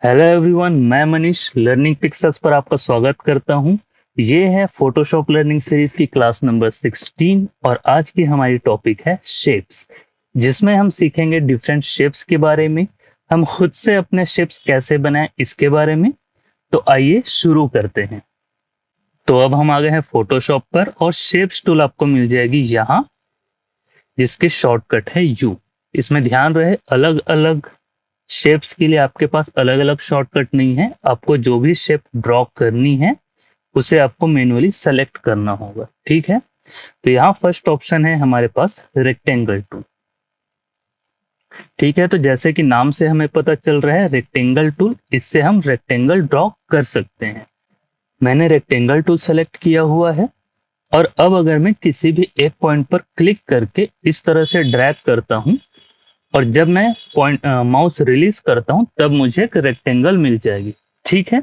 Hello everyone, मैं Manish learning pixels पर आपका स्वागत करता हूं। ये है फोटोशॉप लर्निंग सीरीज की क्लास नंबर 16 और आज की हमारी टॉपिक है शेप्स, जिसमें हम सीखेंगे डिफरेंट शेप्स के बारे में। हम खुद से अपने शेप्स कैसे बनाएं इसके बारे में। तो आइए शुरू करते हैं। तो अब हम आ गए हैं फोटोशॉप पर और शेप्स टूल आपको मिल जाएगी यहाँ, जिसके शॉर्टकट है यू। इसमें ध्यान रहे, अलग अलग शेप्स के लिए आपके पास अलग अलग शॉर्टकट नहीं है। आपको जो भी शेप ड्रॉ करनी है उसे आपको मैन्युअली सेलेक्ट करना होगा, ठीक है। तो यहाँ फर्स्ट ऑप्शन है हमारे पास रेक्टेंगल टूल, ठीक है। तो जैसे कि नाम से हमें पता चल रहा है रेक्टेंगल टूल, इससे हम रेक्टेंगल ड्रॉ कर सकते हैं। मैंने रेक्टेंगल टूल सेलेक्ट किया हुआ है और अब अगर मैं किसी भी एक पॉइंट पर क्लिक करके इस तरह से ड्रैग करता हूं और जब मैं पॉइंट माउस रिलीज करता हूं तब मुझे एक रेक्टेंगल मिल जाएगी, ठीक है।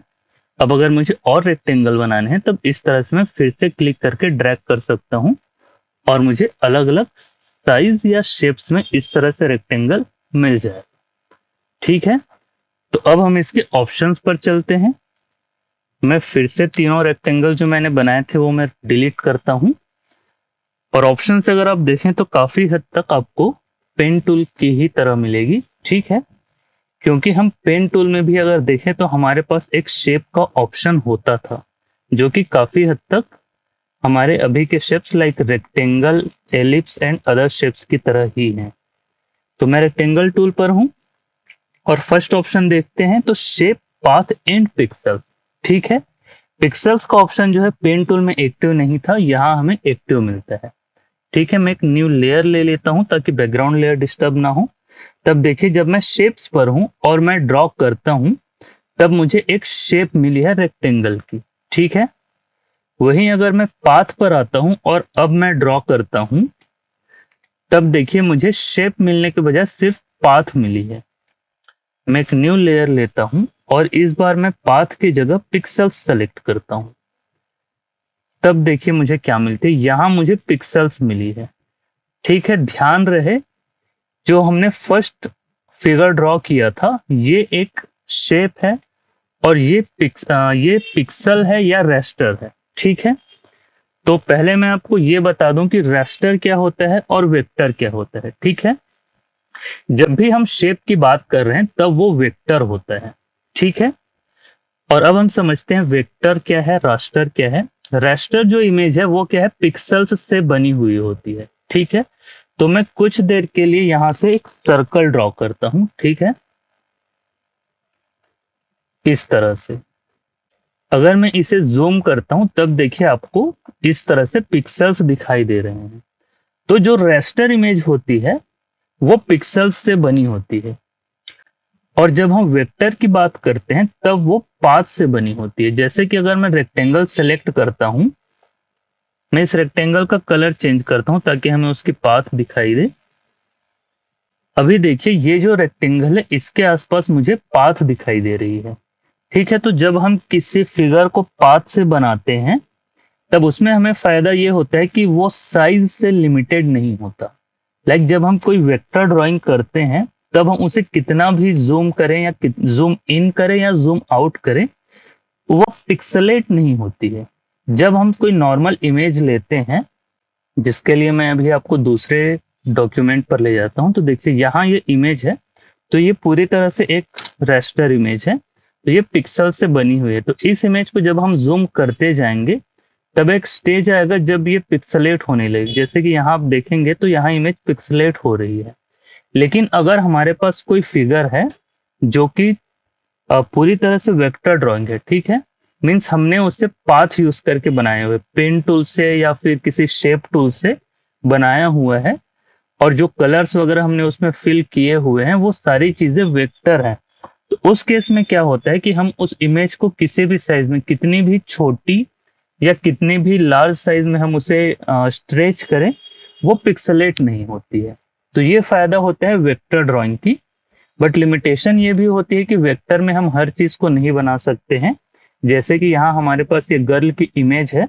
अब अगर मुझे और रेक्टेंगल बनाने हैं तब इस तरह से मैं फिर से क्लिक करके ड्रैग कर सकता हूं और मुझे अलग अलग साइज या शेप्स में इस तरह से रेक्टेंगल मिल जाए, ठीक है। तो अब हम इसके ऑप्शंस पर चलते हैं। मैं फिर से तीनों रेक्टेंगल जो मैंने बनाए थे वो मैं डिलीट करता हूं और ऑप्शन से अगर आप देखें तो काफी हद तक आपको पेन टूल की ही तरह मिलेगी, ठीक है। क्योंकि हम पेन टूल में भी अगर देखें तो हमारे पास एक शेप का ऑप्शन होता था, जो कि काफी हद तक हमारे अभी के shapes like rectangle, ellipse and other shapes की तरह ही हैं। तो मैं रेक्टेंगल टूल पर हूं और फर्स्ट ऑप्शन देखते हैं तो शेप पाथ एंड पिक्सेल्स, ठीक है। पिक्सेल्स का ऑप्शन जो है पेन टूल में एक्टिव नहीं था, यहाँ हमें एक्टिव मिलता है, ठीक है। मैं एक न्यू लेयर ले लेता हूं ताकि बैकग्राउंड लेयर डिस्टर्ब ना हो। तब देखिए जब मैं शेप्स पर हूं और मैं ड्रॉ करता हूं तब मुझे एक शेप मिली है रेक्टेंगल की, ठीक है। वहीं अगर मैं पाथ पर आता हूं और अब मैं ड्रॉ करता हूं तब देखिए मुझे शेप मिलने के बजाय सिर्फ पाथ मिली है। मैं एक न्यू लेयर लेता हूं और इस बार मैं पाथ की जगह पिक्सेल्स सेलेक्ट करता हूं। तब देखिए मुझे क्या मिलती है, यहां मुझे पिक्सेल्स मिली है, ठीक है। ध्यान रहे जो हमने फर्स्ट फिगर ड्रॉ किया था ये एक शेप है और ये पिक्सल है या रेस्टर है, ठीक है। तो पहले मैं आपको ये बता दूं कि रेस्टर क्या होता है और वेक्टर क्या होता है, ठीक है। जब भी हम शेप की बात कर रहे हैं तब वो वेक्टर होता है, ठीक है। और अब हम समझते हैं वेक्टर क्या है, रास्टर क्या है। रेस्टर जो इमेज है वो क्या है, पिक्सल्स से बनी हुई होती है, ठीक है। तो मैं कुछ देर के लिए यहां से एक सर्कल ड्रॉ करता हूं, ठीक है, इस तरह से। अगर मैं इसे जूम करता हूं तब देखिए आपको इस तरह से पिक्सेल्स दिखाई दे रहे हैं। तो जो रेस्टर इमेज होती है वो पिक्सेल्स से बनी होती है और जब हम वेक्टर की बात करते हैं तब वो पाथ से बनी होती है। जैसे कि अगर मैं रेक्टेंगल सेलेक्ट करता हूं, मैं इस रेक्टेंगल का कलर चेंज करता हूं ताकि हमें उसकी पाथ दिखाई दे। अभी देखिए ये जो रेक्टेंगल है इसके आसपास मुझे पाथ दिखाई दे रही है, ठीक है। तो जब हम किसी फिगर को पाथ से बनाते हैं तब उसमें हमें फायदा ये होता है कि वो साइज से लिमिटेड नहीं होता। लाइक जब हम कोई वेक्टर ड्राइंग करते हैं तब हम उसे कितना भी जूम करें या जूम इन करें या जूम आउट करें वो पिक्सलेट नहीं होती है। जब हम कोई नॉर्मल इमेज लेते हैं, जिसके लिए मैं अभी आपको दूसरे डॉक्यूमेंट पर ले जाता हूं, तो देखिए यहाँ ये इमेज है, तो ये पूरी तरह से एक रेस्टर इमेज है, तो ये पिक्सल से बनी हुई है। तो इस इमेज को जब हम जूम करते जाएंगे तब एक स्टेज आएगा जब ये पिक्सलेट होने लगेगी। जैसे कि यहाँ आप देखेंगे तो यहाँ इमेज पिक्सलेट हो रही है। लेकिन अगर हमारे पास कोई फिगर है जो कि पूरी तरह से वेक्टर ड्राइंग है, ठीक है, मीन्स हमने उससे पाथ यूज करके बनाए हुए, पेन टूल से या फिर किसी शेप टूल से बनाया हुआ है और जो कलर्स वगैरह हमने उसमें फिल किए हुए हैं वो सारी चीजें वेक्टर हैं। तो उस केस में क्या होता है कि हम उस इमेज को किसी भी साइज में, कितनी भी छोटी या कितनी भी लार्ज साइज में हम उसे स्ट्रेच करें वो पिक्सलेट नहीं होती है। तो ये फायदा होता है वेक्टर ड्राइंग की। बट लिमिटेशन ये भी होती है कि वेक्टर में हम हर चीज को नहीं बना सकते हैं। जैसे कि यहाँ हमारे पास ये गर्ल की इमेज है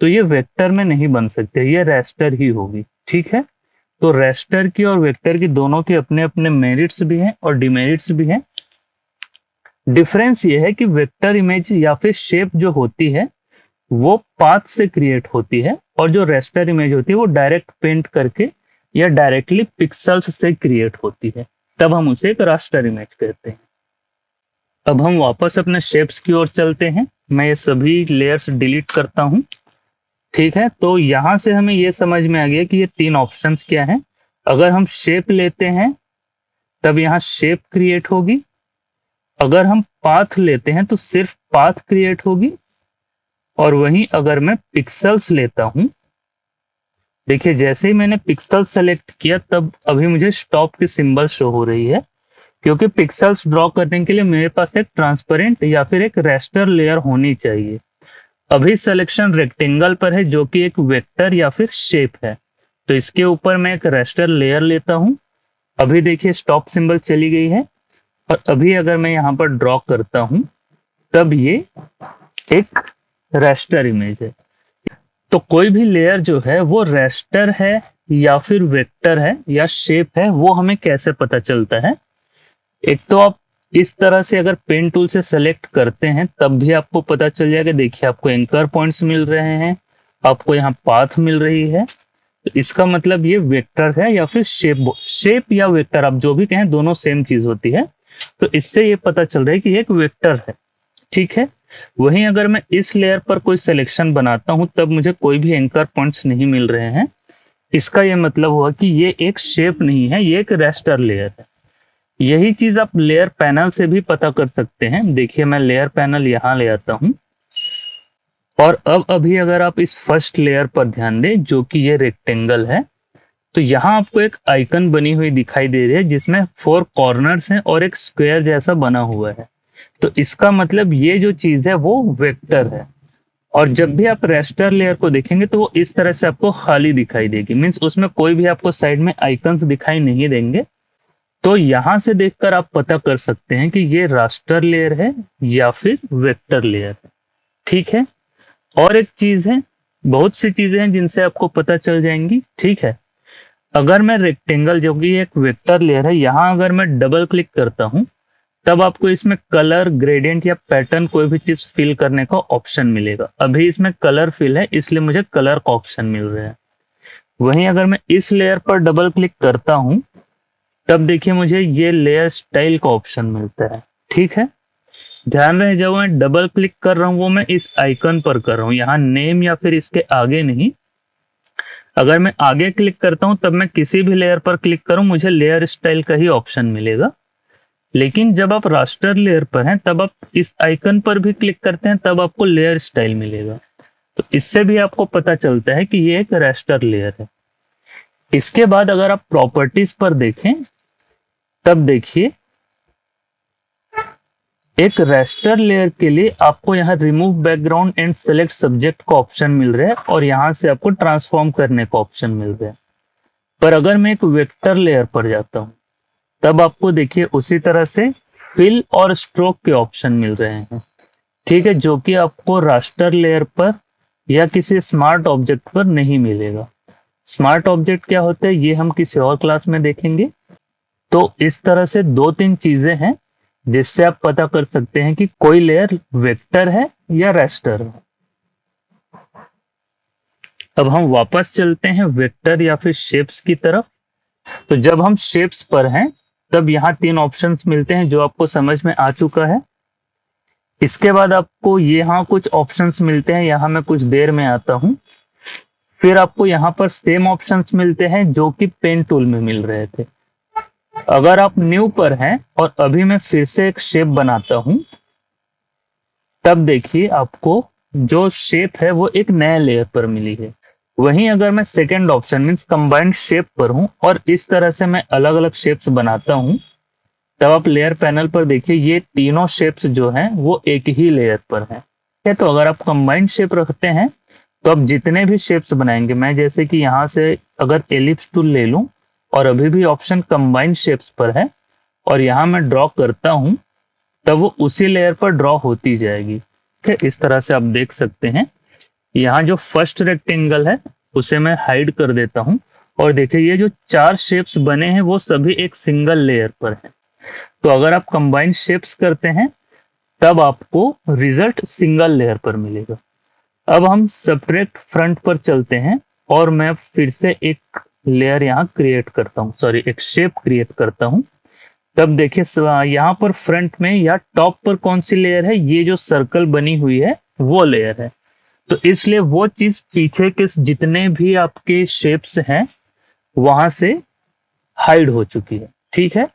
तो ये वेक्टर में नहीं बन सकते, ये रेस्टर ही होगी, ठीक है। तो रेस्टर की और वेक्टर की दोनों के अपने अपने मेरिट्स भी हैं और डिमेरिट्स भी हैं। डिफरेंस ये है कि वेक्टर इमेज या फिर शेप जो होती है वो पाथ से क्रिएट होती है, और जो रेस्टर इमेज होती है वो डायरेक्ट पेंट करके या डायरेक्टली पिक्सल्स से क्रिएट होती है, तब हम उसे एक रास्टर इमेज कहते हैं। अब हम वापस अपने शेप्स की ओर चलते हैं। मैं ये सभी लेयर्स डिलीट करता हूं। ठीक है, तो यहां से हमें ये समझ में आ गया कि ये तीन ऑप्शंस क्या हैं। अगर हम शेप लेते हैं तब यहाँ शेप क्रिएट होगी, अगर हम पाथ लेते हैं तो सिर्फ पाथ क्रिएट होगी, और वहीं अगर मैं पिक्सल्स लेता हूं, देखिए जैसे ही मैंने पिक्सल सेलेक्ट किया तब अभी मुझे स्टॉप की सिंबल शो हो रही है, क्योंकि पिक्सल्स ड्रॉ करने के लिए मेरे पास एक ट्रांसपेरेंट या फिर एक रेस्टर लेयर होनी चाहिए। अभी सिलेक्शन रेक्टेंगल पर है जो कि एक वेक्टर या फिर शेप है, तो इसके ऊपर मैं एक रेस्टर लेयर लेता हूं। अभी देखिए स्टॉप सिंबल चली गई है, और अभी अगर मैं यहाँ पर ड्रॉ करता हूं तब ये एक रेस्टर इमेज है। तो कोई भी लेयर जो है वो रेस्टर है या फिर वेक्टर है या शेप है, वो हमें कैसे पता चलता है? एक तो आप इस तरह से अगर पेन टूल से सेलेक्ट करते हैं तब भी आपको पता चल जाएगा। देखिए आपको एंकर पॉइंट्स मिल रहे हैं, आपको यहाँ पाथ मिल रही है, तो इसका मतलब ये वेक्टर है या फिर शेप या वेक्टर, आप जो भी कहें, दोनों सेम चीज होती है। तो इससे ये पता चल रहा है कि ये एक वेक्टर है। ठीक है, वहीं अगर मैं इस लेयर पर कोई सिलेक्शन बनाता हूं तब मुझे कोई भी एंकर पॉइंट्स नहीं मिल रहे हैं। इसका ये मतलब हुआ कि ये एक शेप नहीं है, ये एक रेस्टर लेयर है। यही चीज आप लेयर पैनल से भी पता कर सकते हैं। देखिए मैं लेयर पैनल यहाँ ले आता हूं, और अब अभी अगर आप इस फर्स्ट लेयर पर ध्यान दें जो कि ये रेक्टेंगल है, तो यहाँ आपको एक आइकन बनी हुई दिखाई दे रही है जिसमें 4 कॉर्नर्स हैं और एक स्क्वायर जैसा बना हुआ है। तो इसका मतलब ये जो चीज है वो वेक्टर है। और जब भी आप रेस्टर लेयर को देखेंगे तो वो इस तरह से आपको खाली दिखाई देगी, मीन्स उसमें कोई भी आपको साइड में आइकन्स दिखाई नहीं देंगे। तो यहां से देखकर आप पता कर सकते हैं कि ये रास्टर लेयर है या फिर वेक्टर लेयर है। ठीक है, और एक चीज है, बहुत सी चीजें हैं जिनसे आपको पता चल जाएंगी। ठीक है, अगर मैं रेक्टेंगल जो कि एक वेक्टर लेयर है, यहां अगर मैं डबल क्लिक करता हूं तब आपको इसमें कलर, ग्रेडियंट या पैटर्न कोई भी चीज फिल करने का ऑप्शन मिलेगा। अभी इसमें कलर फिल है इसलिए मुझे कलर का ऑप्शन मिल रहा है। वहीं अगर मैं इस लेयर पर डबल क्लिक करता हूं तब देखिए मुझे ये लेयर स्टाइल का ऑप्शन मिलता है। ठीक है, ध्यान रहे जब मैं डबल क्लिक कर रहा हूं वो मैं इस आइकन पर कर रहा हूं, यहाँ नेम या फिर इसके आगे नहीं। अगर मैं आगे क्लिक करता हूं तब मैं किसी भी लेयर पर क्लिक करूं मुझे लेयर स्टाइल का ही ऑप्शन मिलेगा। लेकिन जब आप रास्टर लेयर पर हैं तब आप इस आइकन पर भी क्लिक करते हैं तब आपको लेयर स्टाइल मिलेगा। तो इससे भी आपको पता चलता है कि ये एक रास्टर लेयर है। इसके बाद अगर आप प्रॉपर्टीज पर देखें तब देखिए एक रास्टर लेयर के लिए आपको यहाँ remove background and select subject का ऑप्शन मिल रहा है, और यहाँ से आपको ट्रांसफॉर्म करने का ऑप्शन मिल रहा है। पर अगर मैं एक वेक्टर लेयर पर जाता हूँ तब आपको देखिए उसी तरह से फिल और स्ट्रोक के ऑप्शन मिल रहे हैं। ठीक है, जो कि आपको रास्टर लेयर पर या किसी स्मार्ट ऑब्जेक्ट पर नहीं मिलेगा। स्मार्ट ऑब्जेक्ट क्या होते हैं ये हम किसी और क्लास में देखेंगे। तो इस तरह से 2-3 चीजें हैं जिससे आप पता कर सकते हैं कि कोई लेयर वेक्टर है या रास्टर है। अब हम वापस चलते हैं वेक्टर या फिर शेप्स की तरफ। तो जब हम शेप्स पर हैं तब यहाँ 3 ऑप्शंस मिलते हैं जो आपको समझ में आ चुका है। इसके बाद आपको यहाँ कुछ ऑप्शंस मिलते हैं, यहाँ मैं कुछ देर में आता हूँ। फिर आपको यहाँ पर सेम ऑप्शंस मिलते हैं जो कि पेन टूल में मिल रहे थे। अगर आप न्यू पर हैं और अभी मैं फिर से एक शेप बनाता हूं तब देखिए आपको जो शेप है वो एक नए लेयर पर मिली है। वहीं अगर मैं second option means combined shape पर हूं और इस तरह से मैं अलग अलग शेप्स बनाता हूं तब आप लेयर पैनल पर देखिए ये तीनों शेप्स जो हैं वो एक ही लेयर पर हैं। तो अगर आप कंबाइंड शेप रखते हैं तो आप जितने भी शेप्स बनाएंगे, मैं जैसे कि यहाँ से अगर एलिप्स टूल ले लूं और अभी भी ऑप्शन कंबाइंड शेप्स पर है और यहाँ मैं ड्रॉ करता हूं तब वो उसी लेयर पर ड्रॉ होती जाएगी। ठीक है, इस तरह से आप देख सकते हैं। यहाँ जो फर्स्ट रेक्टेंगल है उसे मैं हाइड कर देता हूं और देखिए ये जो 4 शेप्स बने हैं वो सभी एक सिंगल लेयर पर हैं। तो अगर आप कंबाइंड शेप्स करते हैं तब आपको रिजल्ट सिंगल लेयर पर मिलेगा। अब हम सब्ट्रैक्ट फ्रंट पर चलते हैं और मैं फिर से एक लेयर यहाँ क्रिएट करता हूँ, सॉरी एक शेप क्रिएट करता हूँ। तब देखिए यहाँ पर फ्रंट में या टॉप पर कौन सी लेयर है, ये जो सर्कल बनी हुई है वो लेयर है। तो इसलिए वो चीज पीछे के जितने भी आपके शेप्स हैं वहां से हाइड हो चुकी है। ठीक है,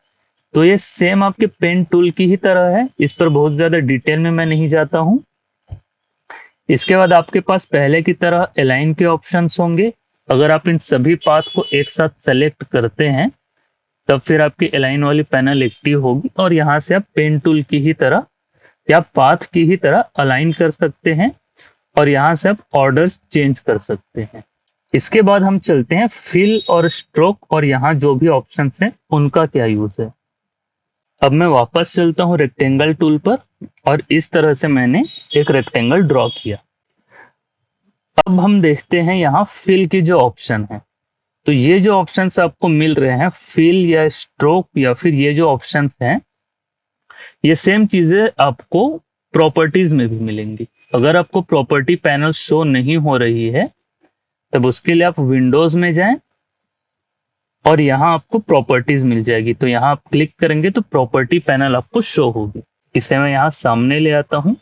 तो ये सेम आपके पेन टूल की ही तरह है, इस पर बहुत ज्यादा डिटेल में मैं नहीं जाता हूं। इसके बाद आपके पास पहले की तरह अलाइन के ऑप्शंस होंगे। अगर आप इन सभी पाथ को एक साथ सेलेक्ट करते हैं तब फिर आपकी अलाइन वाली पैनल एक्टिव होगी और यहाँ से आप पेन टूल की ही तरह या पाथ की ही तरह अलाइन कर सकते हैं और यहाँ से आप ऑर्डर्स चेंज कर सकते हैं। इसके बाद हम चलते हैं फिल और स्ट्रोक और यहाँ जो भी ऑप्शंस हैं उनका क्या यूज है। अब मैं वापस चलता हूँ रेक्टेंगल टूल पर और इस तरह से मैंने एक रेक्टेंगल ड्रॉ किया। अब हम देखते हैं यहाँ फिल की जो ऑप्शन है, तो ये जो ऑप्शंस आपको मिल रहे हैं फिल या स्ट्रोक या फिर ये जो ऑप्शंस हैं, ये सेम चीजें आपको प्रॉपर्टीज में भी मिलेंगी। अगर आपको प्रॉपर्टी पैनल शो नहीं हो रही है तब उसके लिए आप विंडोज में जाएं और यहाँ आपको प्रॉपर्टीज मिल जाएगी। तो यहाँ आप क्लिक करेंगे तो प्रॉपर्टी पैनल आपको शो होगी। इसे मैं यहाँ सामने ले आता हूँ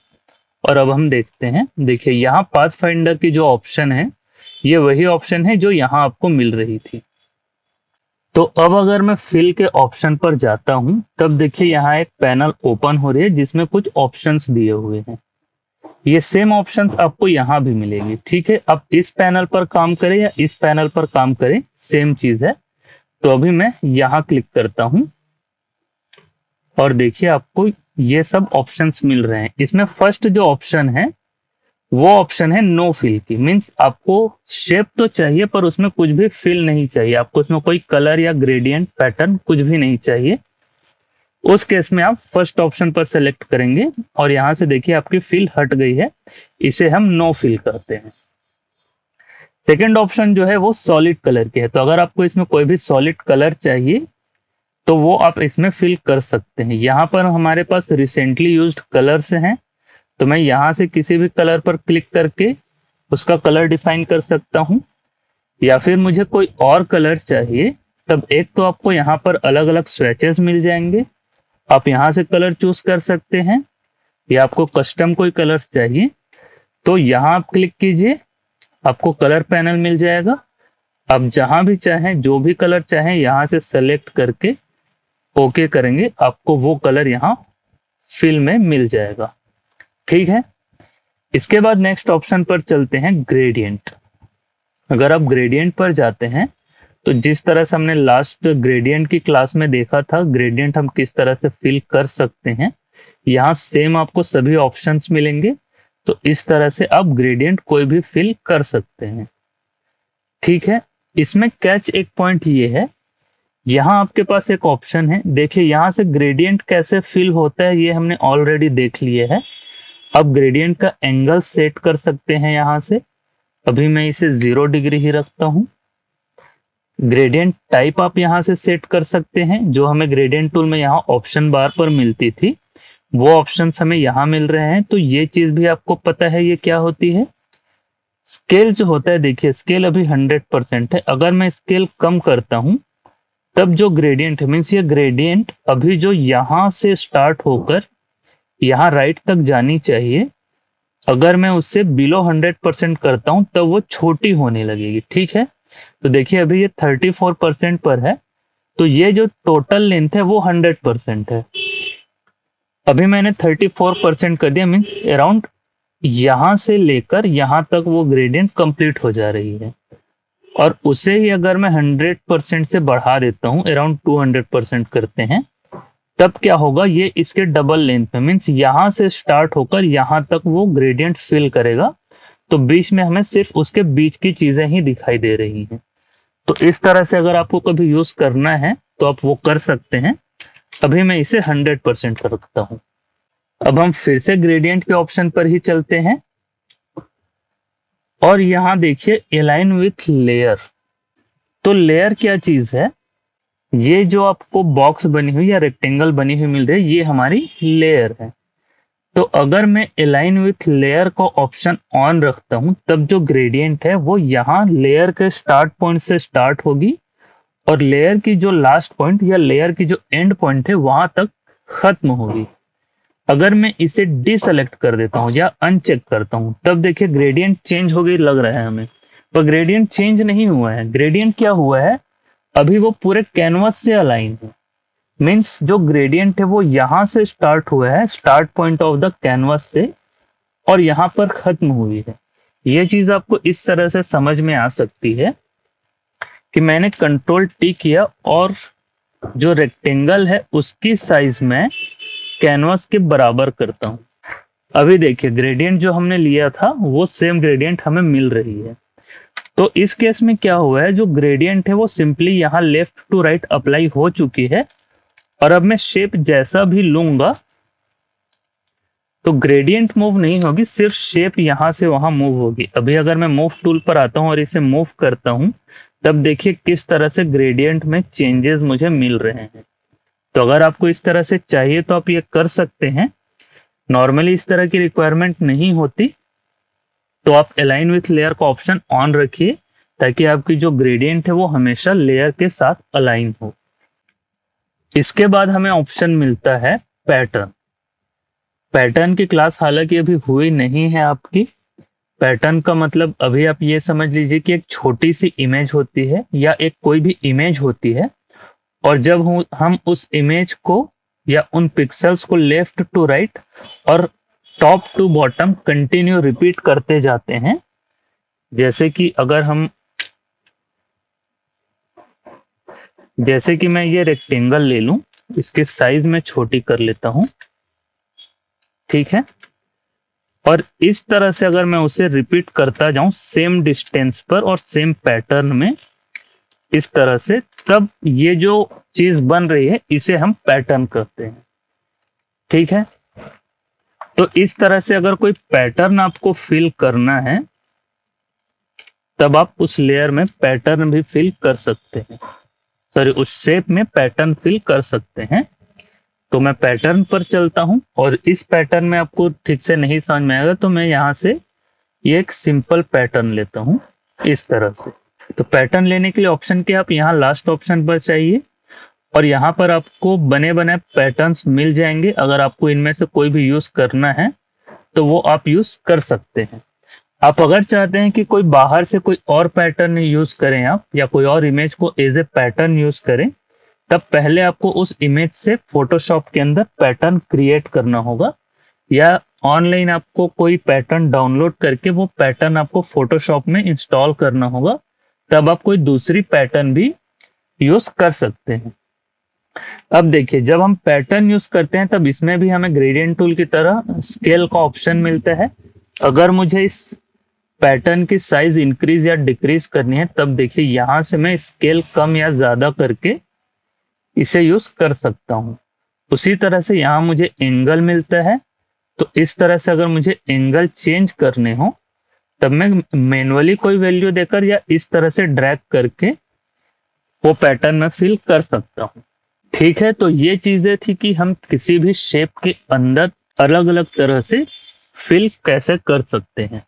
और अब हम देखते हैं। देखिए यहाँ पाथ फाइंडर की जो ऑप्शन है ये वही ऑप्शन है जो यहाँ आपको मिल रही थी। तो अब अगर मैं फिल के ऑप्शन पर जाता हूं तब देखिए यहाँ एक पैनल ओपन हो रही है जिसमें कुछ ऑप्शंस दिए हुए हैं। ये सेम ऑप्शंस आपको यहाँ भी मिलेगी। ठीक है, अब इस पैनल पर काम करें या इस पैनल पर काम करें सेम चीज है। तो अभी मैं यहाँ क्लिक करता हूं और देखिए आपको ये सब ऑप्शंस मिल रहे हैं। इसमें फर्स्ट जो ऑप्शन है वो ऑप्शन है नो फिल की, मीन्स आपको शेप तो चाहिए पर उसमें कुछ भी फिल नहीं चाहिए, आपको उसमें कोई कलर या ग्रेडियंट पैटर्न कुछ भी नहीं चाहिए। उस केस में आप फर्स्ट ऑप्शन पर सेलेक्ट करेंगे और यहां से देखिए आपकी फिल हट गई है, इसे हम नो फिल करते हैं। सेकेंड ऑप्शन जो है वो सॉलिड कलर की है, तो अगर आपको इसमें कोई भी सॉलिड कलर चाहिए तो वो आप इसमें फिल कर सकते हैं। यहाँ पर हमारे पास रिसेंटली यूज्ड कलर्स हैं, तो मैं यहाँ से किसी भी कलर पर क्लिक करके उसका कलर डिफाइन कर सकता हूँ। या फिर मुझे कोई और कलर चाहिए तब एक तो आपको यहाँ पर अलग अलग स्वेचेस मिल जाएंगे, आप यहाँ से कलर चूज कर सकते हैं। या आपको कस्टम कोई कलर चाहिए तो यहाँ आप क्लिक कीजिए, आपको कलर पैनल मिल जाएगा। आप जहां भी चाहें जो भी कलर चाहें यहाँ से सेलेक्ट करके ओके करेंगे, आपको वो कलर यहाँ फिल में मिल जाएगा। ठीक है, इसके बाद नेक्स्ट ऑप्शन पर चलते हैं ग्रेडियंट। अगर आप ग्रेडियंट पर जाते हैं तो जिस तरह से हमने लास्ट ग्रेडियंट की क्लास में देखा था ग्रेडियंट हम किस तरह से फिल कर सकते हैं, यहाँ सेम आपको सभी ऑप्शंस मिलेंगे। तो इस तरह से आप ग्रेडियंट कोई भी फिल कर सकते हैं। ठीक है, इसमें कैच एक पॉइंट ये है, यहाँ आपके पास एक ऑप्शन है, देखिए यहाँ से ग्रेडियंट कैसे फिल होता है ये हमने ऑलरेडी देख लिए है। अब ग्रेडियंट का एंगल सेट कर सकते हैं यहाँ से, अभी मैं इसे 0 डिग्री ही रखता हूँ। ग्रेडियंट टाइप आप यहाँ से सेट कर सकते हैं, जो हमें ग्रेडियंट टूल में यहाँ ऑप्शन बार पर मिलती थी वो ऑप्शंस हमें यहाँ मिल रहे हैं। तो ये चीज भी आपको पता है ये क्या होती है। स्केल जो होता है, देखिए स्केल अभी 100% है, अगर मैं स्केल कम करता हूँ तब जो ग्रेडियंट है, मीन्स ये ग्रेडियंट अभी जो यहाँ से स्टार्ट होकर यहाँ राइट तक जानी चाहिए, अगर मैं उससे बिलो 100% करता हूं तब वो छोटी होने लगेगी। ठीक है, तो देखिए अभी ये 34% पर है, तो ये जो टोटल लेंथ है वो 100% है। अभी मैंने 34% कर दिया, मीन्स अराउंड यहां से लेकर यहां तक वो ग्रेडियंट कंप्लीट हो जा रही है। और उसे ही अगर मैं 100% से बढ़ा देता हूं, अराउंड 200% करते हैं, तब क्या होगा, ये इसके डबल लेंथ में, मीन्स यहां से स्टार्ट होकर यहां तक वो ग्रेडियंट फिल करेगा। तो बीच में हमें सिर्फ उसके बीच की चीजें ही दिखाई दे रही हैं। तो इस तरह से अगर आपको कभी यूज करना है तो आप वो कर सकते हैं। अभी मैं इसे 100% कर रखता हूं। अब हम फिर से ग्रेडियंट के ऑप्शन पर ही चलते हैं और यहाँ देखिए अलाइन विथ लेयर। तो लेयर क्या चीज है, ये जो आपको बॉक्स बनी हुई या रेक्टेंगल बनी हुई मिल रही है ये हमारी लेयर है। तो अगर मैं अलाइन विथ लेयर का ऑप्शन ऑन रखता हूं तब जो ग्रेडियंट है वो यहाँ लेयर के स्टार्ट पॉइंट से स्टार्ट होगी और लेयर की जो लास्ट पॉइंट या लेयर की जो एंड पॉइंट है वहां तक खत्म होगी। अगर मैं इसे डिसेलेक्ट कर देता हूं या अनचेक करता हूं तब देखिए ग्रेडियंट चेंज हो गई लग रहा है हमें, पर ग्रेडियंट चेंज नहीं हुआ है। ग्रेडियंट क्या हुआ है, अभी वो पूरे कैनवास से अलाइन है। मीन्स जो ग्रेडियंट है वो यहां से स्टार्ट हुआ है, start point of the canvas से, और यहां पर खत्म हुई है। ये चीज आपको इस तरह से समझ में आ सकती है कि मैंने कंट्रोल टी किया और जो रेक्टेंगल है उसकी साइज में कैनवास के बराबर करता हूं। अभी देखिए ग्रेडियंट जो हमने लिया था वो सेम ग्रेडियंट हमें मिल रही है। तो इस केस में क्या हुआ है, जो ग्रेडियंट है वो सिंपली यहाँ लेफ्ट टू राइट अप्लाई हो चुकी है, और अब मैं शेप जैसा भी लूंगा तो ग्रेडियंट मूव नहीं होगी, सिर्फ शेप यहां से वहां मूव होगी। अभी अगर मैं मूव टूल पर आता हूं और इसे मूव करता हूं तब देखिए किस तरह से ग्रेडियंट में चेंजेस मुझे मिल रहे हैं। तो अगर आपको इस तरह से चाहिए तो आप ये कर सकते हैं। नॉर्मली इस तरह की रिक्वायरमेंट नहीं होती, तो आप अलाइन विथ लेयर का ऑप्शन ऑन रखिए ताकि आपकी जो ग्रेडियंट है वो हमेशा लेयर के साथ अलाइन हो। इसके बाद हमें ऑप्शन मिलता है पैटर्न। पैटर्न की क्लास हालांकि अभी हुई नहीं है आपकी। पैटर्न का मतलब अभी आप ये समझ लीजिए कि एक छोटी सी इमेज होती है या एक कोई भी इमेज होती है, और जब हम उस इमेज को या उन पिक्सल्स को लेफ्ट टू राइट और top to bottom continue repeat करते जाते हैं, जैसे कि मैं ये रेक्टेंगल ले लूं, इसके साइज में छोटी कर लेता हूं, ठीक है, और इस तरह से अगर मैं उसे रिपीट करता जाऊं सेम डिस्टेंस पर और सेम पैटर्न में इस तरह से, तब ये जो चीज बन रही है इसे हम पैटर्न कहते हैं, ठीक है। तो इस तरह से अगर कोई पैटर्न आपको फिल करना है तब आप उस लेयर में पैटर्न भी फिल कर सकते हैं, सॉरी उस शेप में पैटर्न फिल कर सकते हैं। तो मैं पैटर्न पर चलता हूं और इस पैटर्न में आपको ठीक से नहीं समझ में आएगा तो मैं यहां से ये एक सिंपल पैटर्न लेता हूं इस तरह से। तो पैटर्न लेने के लिए ऑप्शन के आप यहाँ लास्ट ऑप्शन पर चाहिए और यहाँ पर आपको बने बनाए पैटर्न्स मिल जाएंगे। अगर आपको इनमें से कोई भी यूज करना है तो वो आप यूज कर सकते हैं। आप अगर चाहते हैं कि कोई बाहर से कोई और पैटर्न यूज करें आप, या कोई और इमेज को एज ए पैटर्न यूज करें, तब पहले आपको उस इमेज से फोटोशॉप के अंदर पैटर्न क्रिएट करना होगा, या ऑनलाइन आपको कोई पैटर्न डाउनलोड करके वो पैटर्न आपको फोटोशॉप में इंस्टॉल करना होगा, तब आप कोई दूसरी पैटर्न भी यूज कर सकते हैं। अब देखिए जब हम पैटर्न यूज करते हैं तब इसमें भी हमें ग्रेडियंट टूल की तरह स्केल का ऑप्शन मिलता है। अगर मुझे इस पैटर्न की साइज इंक्रीज या डिक्रीज करनी है तब देखिए यहां से मैं स्केल कम या ज्यादा करके इसे यूज कर सकता हूं। उसी तरह से यहां मुझे एंगल मिलता है, तो इस तरह से अगर मुझे एंगल चेंज करने हो तब मैं मैन्युअली कोई वैल्यू देकर या इस तरह से ड्रैग करके वो पैटर्न में फिल कर सकता हूं, ठीक है। तो ये चीजें थी कि हम किसी भी शेप के अंदर अलग अलग तरह से फिल कैसे कर सकते हैं,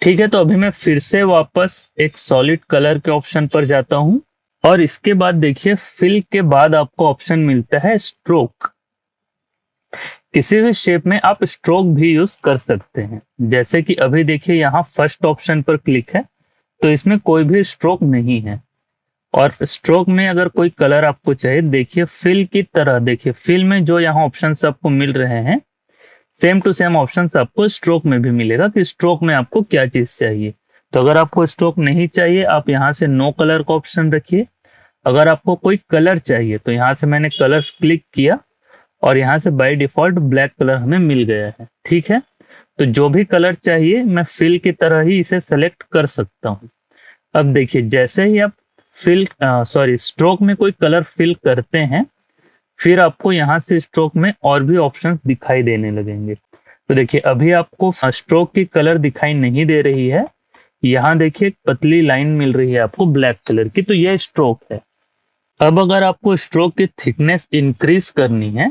ठीक है। तो अभी मैं फिर से वापस एक सॉलिड कलर के ऑप्शन पर जाता हूं और इसके बाद देखिए फिल के बाद आपको ऑप्शन मिलता है स्ट्रोक। किसी भी शेप में आप स्ट्रोक भी यूज कर सकते हैं। जैसे कि अभी देखिए यहाँ फर्स्ट ऑप्शन पर क्लिक है तो इसमें कोई भी स्ट्रोक नहीं है, और स्ट्रोक में अगर कोई कलर आपको चाहिए देखिए फिल की तरह, देखिए फिल में जो यहाँ ऑप्शंस आपको मिल रहे हैं सेम टू सेम ऑप्शंस आपको स्ट्रोक में भी मिलेगा कि स्ट्रोक में आपको क्या चीज चाहिए। तो अगर आपको स्ट्रोक नहीं चाहिए आप यहाँ से नो कलर का ऑप्शन रखिए। अगर आपको कोई कलर चाहिए तो यहाँ से मैंने कलर्स क्लिक किया और यहाँ से बाय डिफॉल्ट ब्लैक कलर हमें मिल गया है, ठीक है। तो जो भी कलर चाहिए मैं फिल की तरह ही इसे सेलेक्ट कर सकता हूँ। अब देखिए जैसे ही आप स्ट्रोक में कोई कलर फिल करते हैं फिर आपको यहाँ से स्ट्रोक में और भी ऑप्शंस दिखाई देने लगेंगे। तो देखिए अभी आपको स्ट्रोक की कलर दिखाई नहीं दे रही है, यहाँ देखिए एक पतली लाइन मिल रही है आपको ब्लैक कलर की, तो यह स्ट्रोक है। अब अगर आपको स्ट्रोक की थिकनेस इंक्रीज करनी है,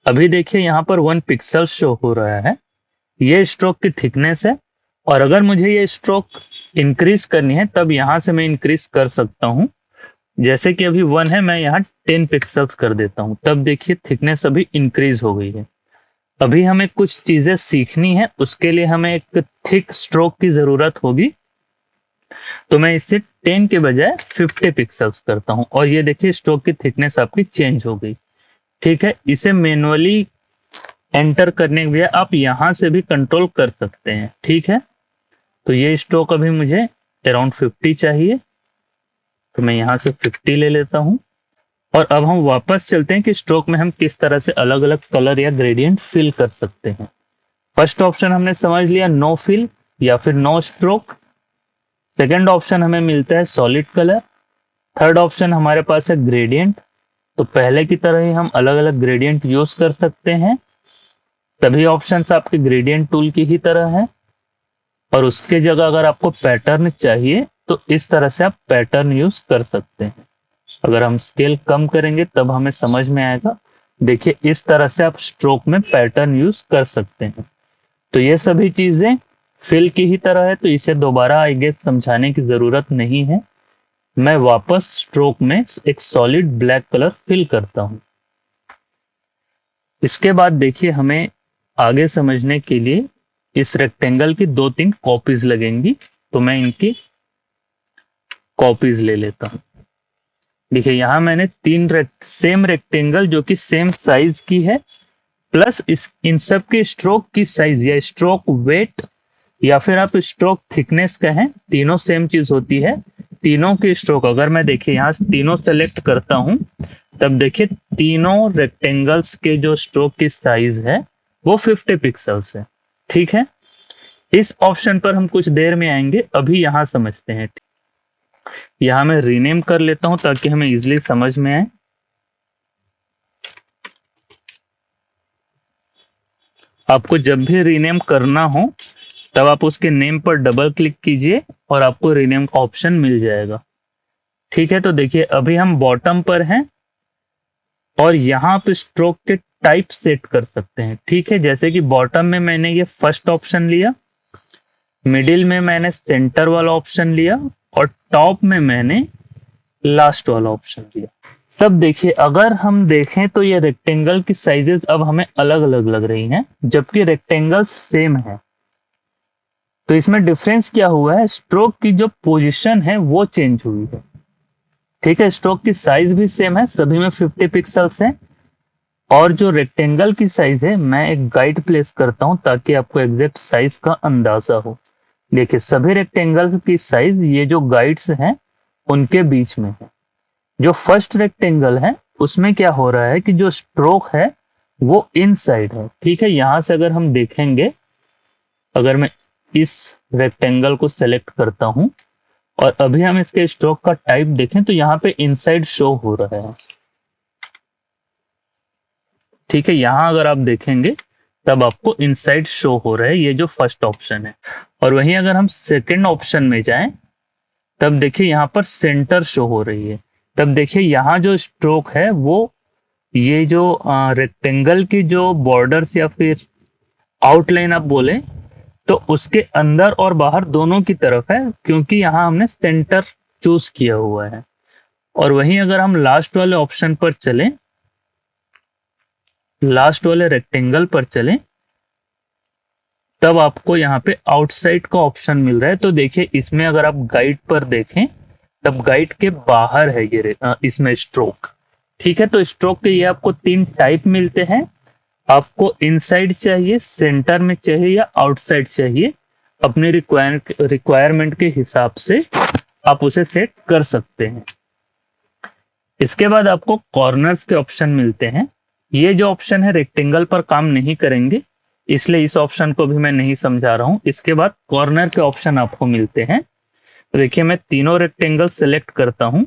अभी देखिए यहाँ पर 1 पिक्सल शो हो रहा है, ये स्ट्रोक की थिकनेस है। और अगर मुझे ये स्ट्रोक इंक्रीज करनी है तब यहाँ से मैं इंक्रीज कर सकता हूँ। जैसे कि अभी 1 है, मैं यहाँ 10 पिक्सल्स कर देता हूँ, तब देखिए थिकनेस अभी इंक्रीज हो गई है। अभी हमें कुछ चीजें सीखनी है, उसके लिए हमें एक थिक स्ट्रोक की जरूरत होगी। तो मैं इसे 10 के बजाय 50 पिक्सल्स करता हूँ और ये देखिए स्ट्रोक की थिकनेस आपकी चेंज हो गई। ठीक है, इसे मैनुअली एंटर करने के लिए आप यहां से भी कंट्रोल कर सकते हैं। ठीक है, तो ये स्ट्रोक अभी मुझे अराउंड 50 चाहिए, तो मैं यहां से 50 ले लेता हूं। और अब हम वापस चलते हैं कि स्ट्रोक में हम किस तरह से अलग अलग कलर या ग्रेडियंट फिल कर सकते हैं। फर्स्ट ऑप्शन हमने समझ लिया, नो फिल या फिर नो स्ट्रोक। सेकेंड ऑप्शन हमें मिलता है सॉलिड कलर। थर्ड ऑप्शन हमारे पास है ग्रेडियंट, तो पहले की तरह ही हम अलग अलग ग्रेडियंट यूज कर सकते हैं। सभी ऑप्शंस आपके ग्रेडियंट टूल की ही तरह है। और उसके जगह अगर आपको पैटर्न चाहिए तो इस तरह से आप पैटर्न यूज कर सकते हैं। अगर हम स्केल कम करेंगे तब हमें समझ में आएगा। देखिए इस तरह से आप स्ट्रोक में पैटर्न यूज कर सकते हैं। तो ये सभी चीजें फिल की ही तरह है, तो इसे दोबारा आई गेस समझाने की जरूरत नहीं है। मैं वापस स्ट्रोक में एक सॉलिड ब्लैक कलर फिल करता हूं। इसके बाद देखिए हमें आगे समझने के लिए इस रेक्टेंगल की 2-3 कॉपीज लगेंगी, तो मैं इनकी कॉपीज ले लेता हूं। देखिए यहां मैंने 3 सेम रेक्टेंगल जो कि सेम साइज की है, प्लस इन सब के स्ट्रोक की साइज या स्ट्रोक वेट या फिर आप स्ट्रोक थिकनेस कहें, तीनों सेम चीज होती है। तीनों की स्ट्रोक अगर मैं देखिए यहाँ से तीनों सेलेक्ट करता हूं, तब देखिए तीनों रेक्टेंगल्स के जो स्ट्रोक की साइज है वो 50 पिक्सल्स है। ठीक है, इस ऑप्शन पर हम कुछ देर में आएंगे, अभी यहां समझते हैं। यहां मैं रीनेम कर लेता हूं ताकि हमें इजिली समझ में आए। आपको जब भी रीनेम करना हो तब आप उसके नेम पर डबल क्लिक कीजिए और आपको रीनेम का ऑप्शन मिल जाएगा। ठीक है, तो देखिए अभी हम बॉटम पर हैं और यहाँ आप स्ट्रोक के टाइप सेट कर सकते हैं। ठीक है, जैसे कि बॉटम में मैंने ये फर्स्ट ऑप्शन लिया, मिडिल में मैंने सेंटर वाला ऑप्शन लिया और टॉप में मैंने लास्ट वाला ऑप्शन लिया। तब देखिए अगर हम देखें तो ये रेक्टेंगल की साइजेस अब हमें अलग अलग लग रही हैं, जबकि रेक्टेंगल्स सेम है। तो इसमें डिफरेंस क्या हुआ है, स्ट्रोक की जो पोजीशन है वो चेंज हुई है। ठीक है, स्ट्रोक की साइज भी सेम है, सभी में 50 पिक्सल्स है। और जो रेक्टेंगल की साइज है, मैं एक गाइड प्लेस करता हूं ताकि आपको एग्जैक्ट साइज का अंदाजा हो। देखिए सभी रेक्टेंगल की साइज ये जो गाइड्स हैं उनके बीच में है। जो फर्स्ट रेक्टेंगल है उसमें क्या हो रहा है कि जो स्ट्रोक है वो इनसाइड है। ठीक है, यहां से अगर हम देखेंगे, अगर मैं इस रेक्टेंगल को सेलेक्ट करता हूं और अभी हम इसके स्ट्रोक का टाइप देखें तो यहाँ पे इनसाइड शो हो रहा है। ठीक है, यहां अगर आप देखेंगे तब आपको इनसाइड शो हो रहा है, ये जो फर्स्ट ऑप्शन है। और वहीं अगर हम सेकंड ऑप्शन में जाएं तब देखिए यहाँ पर सेंटर शो हो रही है। तब देखिए यहाँ जो स्ट्रोक है वो ये जो रेक्टेंगल की जो बॉर्डर्स या फिर आउटलाइन आप बोले तो उसके अंदर और बाहर दोनों की तरफ है, क्योंकि यहाँ हमने सेंटर चूज किया हुआ है। और वहीं अगर हम लास्ट वाले ऑप्शन पर चलें, लास्ट वाले रेक्टेंगल पर चलें, तब आपको यहाँ पे आउटसाइड का ऑप्शन मिल रहा है। तो देखिए इसमें अगर आप गाइड पर देखें तब गाइड के बाहर है ये इसमें स्ट्रोक। ठीक है, तो स्ट्रोक के ये आपको 3 टाइप मिलते हैं। आपको इनसाइड चाहिए, सेंटर में चाहिए या आउटसाइड चाहिए, अपने रिक्वायरमेंट के हिसाब से आप उसे सेट कर सकते हैं। इसके बाद आपको कॉर्नर्स के ऑप्शन मिलते हैं। ये जो ऑप्शन है रेक्टेंगल पर काम नहीं करेंगे, इसलिए इस ऑप्शन को भी मैं नहीं समझा रहा हूं। इसके बाद कॉर्नर के ऑप्शन आपको मिलते हैं। तो देखिए मैं तीनों रेक्टेंगल सेलेक्ट करता हूं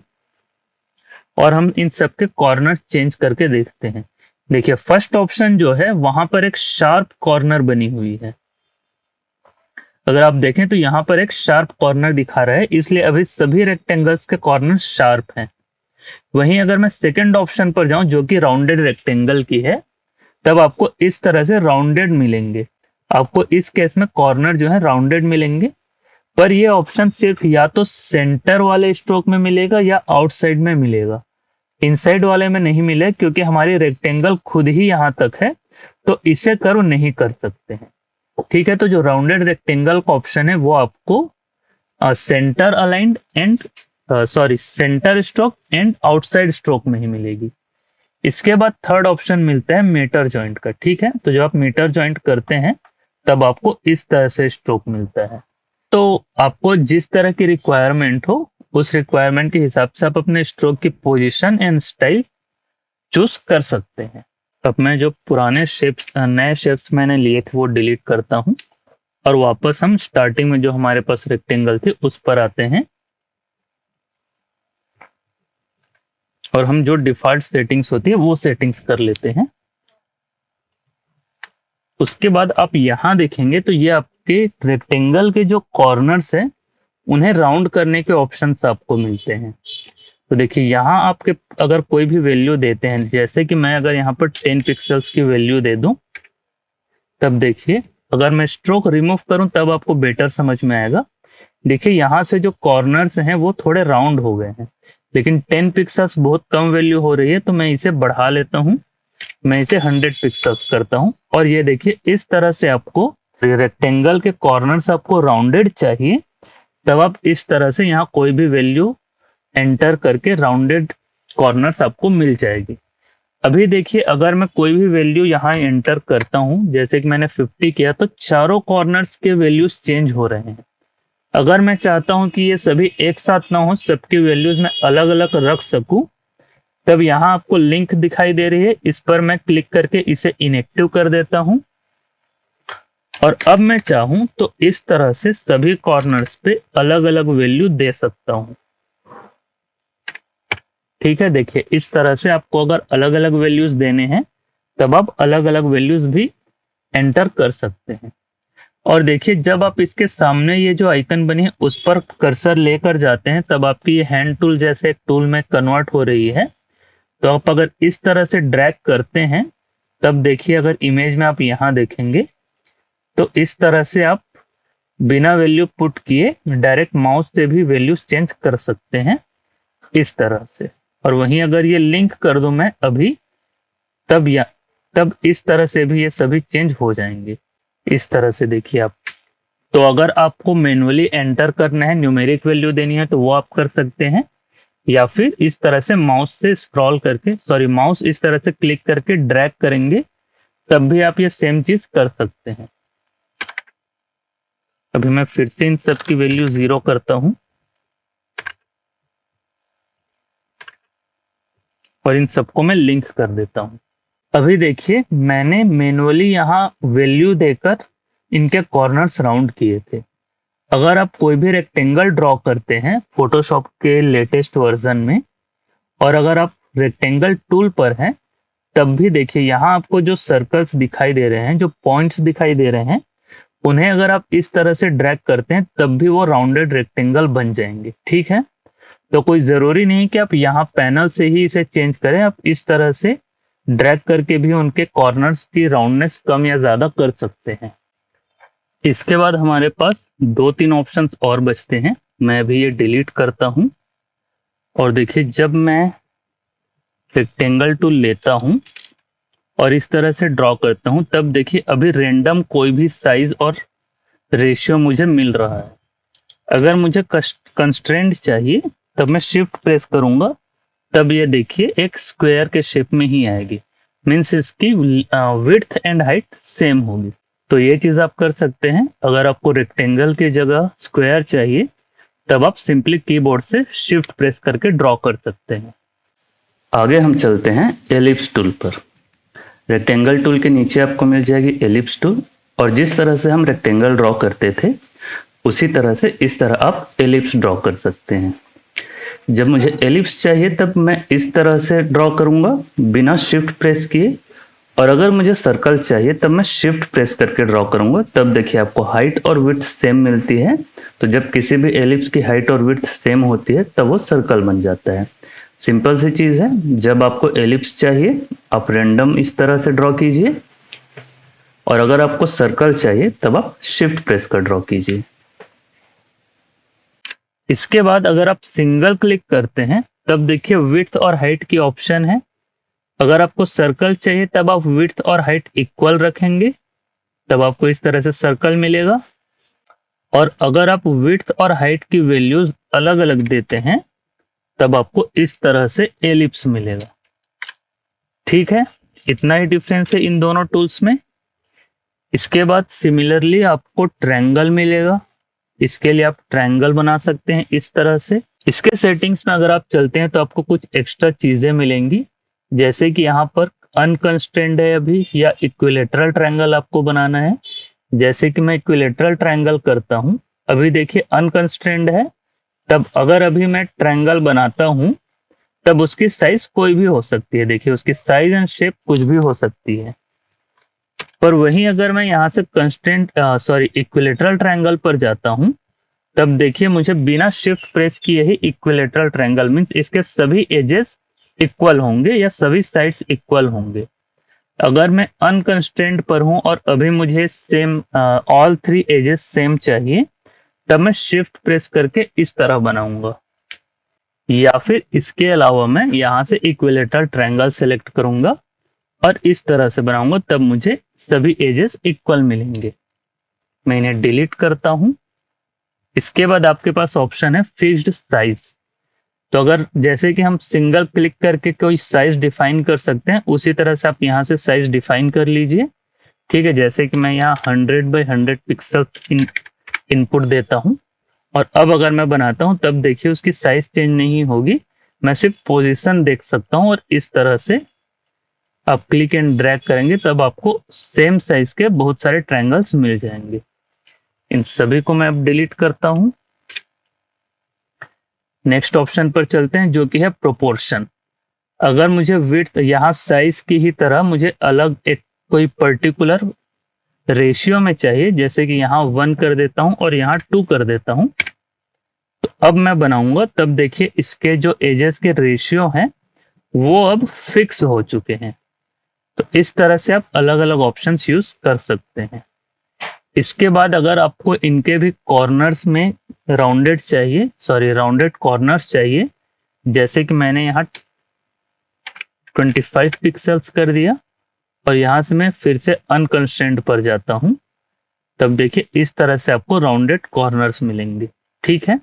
और हम इन सब के कॉर्नर चेंज करके देखते हैं। देखिए फर्स्ट ऑप्शन जो है वहां पर एक शार्प कॉर्नर बनी हुई है। अगर आप देखें तो यहाँ पर एक शार्प कॉर्नर दिखा रहा है, इसलिए अभी सभी रेक्टेंगल्स के कॉर्नर शार्प हैं। वहीं अगर मैं सेकंड ऑप्शन पर जाऊं जो कि राउंडेड रेक्टेंगल की है, तब आपको इस तरह से राउंडेड मिलेंगे। आपको इस केस में कॉर्नर जो है राउंडेड मिलेंगे, पर ये ऑप्शन सिर्फ या तो सेंटर वाले स्ट्रोक में मिलेगा या आउटसाइड में मिलेगा, इनसाइड वाले में नहीं मिले, क्योंकि हमारी रेक्टेंगल खुद ही यहाँ तक है, तो इसे कर्व नहीं कर सकते हैं। ठीक है, तो जो राउंडेड रेक्टेंगल का ऑप्शन है वो आपको centre aligned and centre stroke and outside stroke में ही मिलेगी। इसके बाद थर्ड ऑप्शन मिलता है मीटर जॉइंट का। ठीक है, तो जब आप मीटर जॉइंट करते हैं तब आपको इस तरह से स्ट्रोक मिलता है। तो आपको जिस तरह की रिक्वायरमेंट हो उस रिक्वायरमेंट के हिसाब से आप अपने स्ट्रोक की पोजीशन एंड स्टाइल चूज कर सकते हैं। अब मैं जो पुराने शेप्स नए शेप्स मैंने लिए थे वो डिलीट करता हूं और वापस हम स्टार्टिंग में जो हमारे पास रेक्टेंगल थी उस पर आते हैं और हम जो डिफॉल्ट सेटिंग्स होती है वो सेटिंग्स कर लेते हैं। उसके बाद आप यहां देखेंगे तो ये आपके रेक्टेंगल के जो कॉर्नर्स है उन्हें राउंड करने के ऑप्शंस आपको मिलते हैं। तो देखिए यहाँ आपके अगर कोई भी वैल्यू देते हैं, जैसे कि मैं अगर यहाँ पर 10 पिक्सल्स की वैल्यू दे दूं, तब देखिए अगर मैं स्ट्रोक रिमूव करूं तब आपको बेटर समझ में आएगा। देखिए यहाँ से जो कॉर्नर्स हैं वो थोड़े राउंड हो गए हैं, लेकिन 10 पिक्सल्स बहुत कम वैल्यू हो रही है, तो मैं इसे बढ़ा लेता हूँ, मैं इसे 100 पिक्सल्स करता हूँ। और ये देखिए इस तरह से आपको रेक्टेंगल के कॉर्नर्स आपको राउंडेड चाहिए, तब आप इस तरह से यहाँ कोई भी वैल्यू एंटर करके राउंडेड कॉर्नर्स आपको मिल जाएगी। अभी देखिए अगर मैं कोई भी वैल्यू यहाँ एंटर करता हूँ, जैसे कि मैंने 50 किया, तो चारों कॉर्नर्स के वैल्यूज चेंज हो रहे हैं। अगर मैं चाहता हूँ कि ये सभी एक साथ ना हो, सबकी वैल्यूज मैं अलग अलग रख सकूं, तब यहाँ आपको लिंक दिखाई दे रही है, इस पर मैं क्लिक करके इसे इनएक्टिव कर देता हूं और अब मैं चाहूं तो इस तरह से सभी कॉर्नर्स पे अलग अलग वैल्यू दे सकता हूं। ठीक है, देखिए इस तरह से आपको अगर अलग अलग वैल्यूज देने हैं तब आप अलग अलग वैल्यूज भी एंटर कर सकते हैं। और देखिए जब आप इसके सामने ये जो आइकन बनी है उस पर कर्सर लेकर जाते हैं, तब आपकी ये हैंड टूल जैसे एक टूल में कन्वर्ट हो रही है। तो आप अगर इस तरह से ड्रैग करते हैं तब देखिए अगर इमेज में आप यहाँ देखेंगे तो इस तरह से आप बिना वैल्यू पुट किए डायरेक्ट माउस से भी वैल्यूज चेंज कर सकते हैं इस तरह से। और वहीं अगर ये लिंक कर दूं मैं अभी, तब इस तरह से भी ये सभी चेंज हो जाएंगे। इस तरह से देखिए आप, तो अगर आपको मैन्युअली एंटर करना है, न्यूमेरिक वैल्यू देनी है, तो वो आप कर सकते हैं, या फिर इस तरह से माउस से स्क्रॉल करके माउस इस तरह से क्लिक करके ड्रैग करेंगे, तब भी आप ये सेम चीज कर सकते हैं। अभी मैं फिर से इन सब की वैल्यू 0 करता हूं और इन सबको मैं लिंक कर देता हूं। अभी देखिए मैंने मैन्युअली यहाँ वैल्यू देकर इनके कॉर्नर्स राउंड किए थे। अगर आप कोई भी रेक्टेंगल ड्रॉ करते हैं फोटोशॉप के लेटेस्ट वर्जन में, और अगर आप रेक्टेंगल टूल पर हैं, तब भी देखिए यहाँ आपको जो सर्कल्स दिखाई दे रहे हैं, जो पॉइंट्स दिखाई दे रहे हैं, उन्हें अगर आप इस तरह से ड्रैग करते हैं तब भी वो राउंडेड रेक्टेंगल बन जाएंगे। ठीक है, तो कोई जरूरी नहीं कि आप यहाँ पैनल से ही इसे चेंज करें, आप इस तरह से ड्रैग करके भी उनके कॉर्नर्स की राउंडनेस कम या ज्यादा कर सकते हैं। इसके बाद हमारे पास 2-3 ऑप्शंस और बचते हैं। मैं अभी ये डिलीट करता हूं और देखिए जब मैं रेक्टेंगल टूल लेता हूं और इस तरह से ड्रॉ करता हूं, तब देखिए अभी रैंडम कोई भी साइज और रेशियो मुझे मिल रहा है। अगर मुझे कंस्ट्रेंट चाहिए तब मैं शिफ्ट प्रेस करूंगा, तब ये देखिए एक स्क्वायर के शेप में ही आएगी, मीन्स इसकी विड्थ एंड हाइट सेम होगी। तो ये चीज आप कर सकते हैं। अगर आपको रेक्टेंगल की जगह स्क्वायर चाहिए तब आप सिंपली कीबोर्ड से शिफ्ट प्रेस करके ड्रॉ कर सकते हैं। आगे हम चलते हैं एलिप्स टूल पर। रेक्टेंगल टूल के नीचे आपको मिल जाएगी एलिप्स टूल, और जिस तरह से हम रेक्टेंगल ड्रॉ करते थे उसी तरह से इस तरह आप एलिप्स ड्रॉ कर सकते हैं। जब मुझे एलिप्स चाहिए तब मैं इस तरह से ड्रॉ करूंगा बिना शिफ्ट प्रेस किए, और अगर मुझे सर्कल चाहिए तब मैं शिफ्ट प्रेस करके ड्रॉ करूंगा। तब देखिए आपको हाइट और विड्थ सेम मिलती है। तो जब किसी भी एलिप्स की हाइट और विड्थ सेम होती है तब वो सर्कल बन जाता है। सिंपल सी चीज है, जब आपको एलिप्स चाहिए आप रैंडम इस तरह से ड्रॉ कीजिए, और अगर आपको सर्कल चाहिए तब आप शिफ्ट प्रेस कर ड्रॉ कीजिए। इसके बाद अगर आप सिंगल क्लिक करते हैं तब देखिए विड्थ और हाइट की ऑप्शन है। अगर आपको सर्कल चाहिए तब आप विड्थ और हाइट इक्वल रखेंगे, तब आपको इस तरह से सर्कल मिलेगा। और अगर आप विड्थ और हाइट की वैल्यूज अलग अलग देते हैं तब आपको इस तरह से एलिप्स मिलेगा। ठीक है, इतना ही डिफरेंस है इन दोनों टूल्स में। इसके बाद सिमिलरली आपको ट्रायंगल मिलेगा। इसके लिए आप ट्रायंगल बना सकते हैं इस तरह से। इसके सेटिंग्स में अगर आप चलते हैं तो आपको कुछ एक्स्ट्रा चीजें मिलेंगी, जैसे कि यहाँ पर अनकंस्ट्रेंड है अभी, या इक्विलेटरल ट्रायंगल आपको बनाना है। जैसे कि मैं इक्विलेटरल ट्रायंगल करता हूँ, अभी देखिए अनकंस्ट्रेंड है, तब अगर अभी मैं ट्रायंगल बनाता हूँ तब उसकी साइज कोई भी हो सकती है। देखिए उसकी साइज एंड शेप कुछ भी हो सकती है। पर वहीं अगर मैं यहाँ से इक्विलेटरल ट्रायंगल पर जाता हूँ तब देखिए मुझे बिना शिफ्ट प्रेस किए ही इक्विलेटरल ट्रायंगल मीन्स इसके सभी एजेस इक्वल होंगे या सभी साइड्स इक्वल होंगे। अगर मैं अनकंस्ट्रेंट पर हूं और अभी मुझे same all three edges same चाहिए तब मैं शिफ्ट प्रेस करके इस तरह बनाऊंगा, या फिर इसके अलावा मैं यहाँ से इक्विलेटरल ट्रायंगल सेलेक्ट करूंगा और इस तरह से बनाऊंगा, तब मुझे सभी एजेस इक्वल मिलेंगे। मैं इन्हें डिलीट करता हूं। इसके बाद आपके पास ऑप्शन है फिक्स्ड साइज। तो अगर जैसे कि हम सिंगल क्लिक करके कोई साइज डिफाइन कर सकते हैं, उसी तरह से आप यहाँ से साइज डिफाइन कर लीजिए। ठीक है, जैसे कि मैं यहाँ 100x100 पिक्सल इनपुट देता हूँ, और अब अगर मैं बनाता हूँ तब देखिए उसकी साइज चेंज नहीं होगी, मैं सिर्फ पोजीशन देख सकता हूँ। और इस तरह से आप क्लिक एंड ड्रैग करेंगे तब आपको सेम साइज के बहुत सारे ट्रायंगल्स मिल जाएंगे। इन सभी को मैं अब डिलीट करता हूं। नेक्स्ट ऑप्शन पर चलते हैं जो कि है प्रोपोर्शन। अगर मुझे विड्थ यहाँ साइज की ही तरह मुझे अलग एक कोई पर्टिकुलर रेशियो में चाहिए, जैसे कि यहाँ 1 कर देता हूं और यहाँ 2 कर देता हूं, तो अब मैं बनाऊंगा तब देखिए इसके जो एजेस के रेशियो हैं वो अब फिक्स हो चुके हैं। तो इस तरह से आप अलग अलग ऑप्शंस यूज कर सकते हैं। इसके बाद अगर आपको इनके भी कॉर्नर्स में राउंडेड कॉर्नर्स चाहिए, जैसे कि मैंने यहाँ 25 पिक्सल्स कर दिया और यहाँ से मैं फिर से अनकंस्ट्रेंट पर जाता हूँ, तब देखिए इस तरह से आपको राउंडेड कॉर्नर्स मिलेंगे। ठीक है,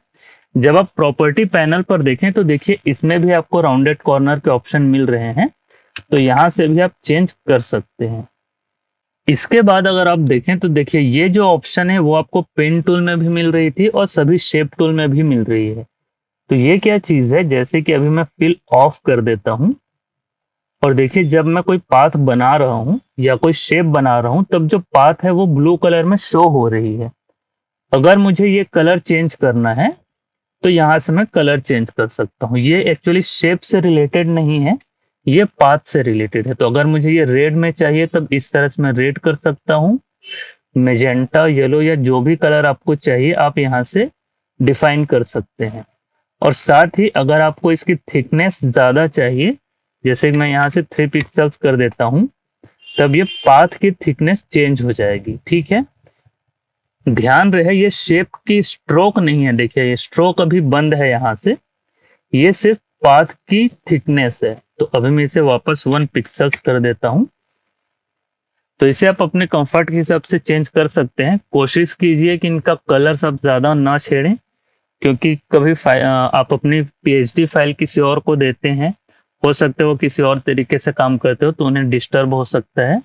जब आप प्रॉपर्टी पैनल पर देखें तो देखिए इसमें भी आपको राउंडेड कॉर्नर के ऑप्शन मिल रहे हैं, तो यहाँ से भी आप चेंज कर सकते हैं। इसके बाद अगर आप देखें तो देखिए ये जो ऑप्शन है वो आपको पेन टूल में भी मिल रही थी और सभी शेप टूल में भी मिल रही है। तो ये क्या चीज है, जैसे कि अभी मैं फिल ऑफ कर देता हूं और देखिए जब मैं कोई पाथ बना रहा हूं या कोई शेप बना रहा हूं तब जो पाथ है वो ब्लू कलर में शो हो रही है। अगर मुझे ये कलर चेंज करना है तो यहाँ से मैं कलर चेंज कर सकता हूँ। ये एक्चुअली शेप से रिलेटेड नहीं है, ये पाथ से रिलेटेड है। तो अगर मुझे ये रेड में चाहिए तब इस तरह से मैं रेड कर सकता हूँ। मेजेंटा, येलो या जो भी कलर आपको चाहिए आप यहाँ से डिफाइन कर सकते हैं। और साथ ही अगर आपको इसकी थिकनेस ज्यादा चाहिए, जैसे कि मैं यहाँ से 3 पिक्सल्स कर देता हूँ, तब ये पाथ की थिकनेस चेंज हो जाएगी। ठीक है, ध्यान रहे ये शेप की स्ट्रोक नहीं है। देखिए ये स्ट्रोक अभी बंद है यहाँ से, ये सिर्फ पाथ की थिकनेस है। तो अभी मैं इसे वापस 1 पिक्सल कर देता हूं। तो इसे आप अपने कंफर्ट के हिसाब से चेंज कर सकते हैं। कोशिश कीजिए कि इनका कलर सब ज्यादा ना छेड़ें, क्योंकि कभी आप अपनी पीएचडी फाइल किसी और को देते हैं, हो सकता है वो किसी और तरीके से काम करते हो तो उन्हें डिस्टर्ब हो सकता है,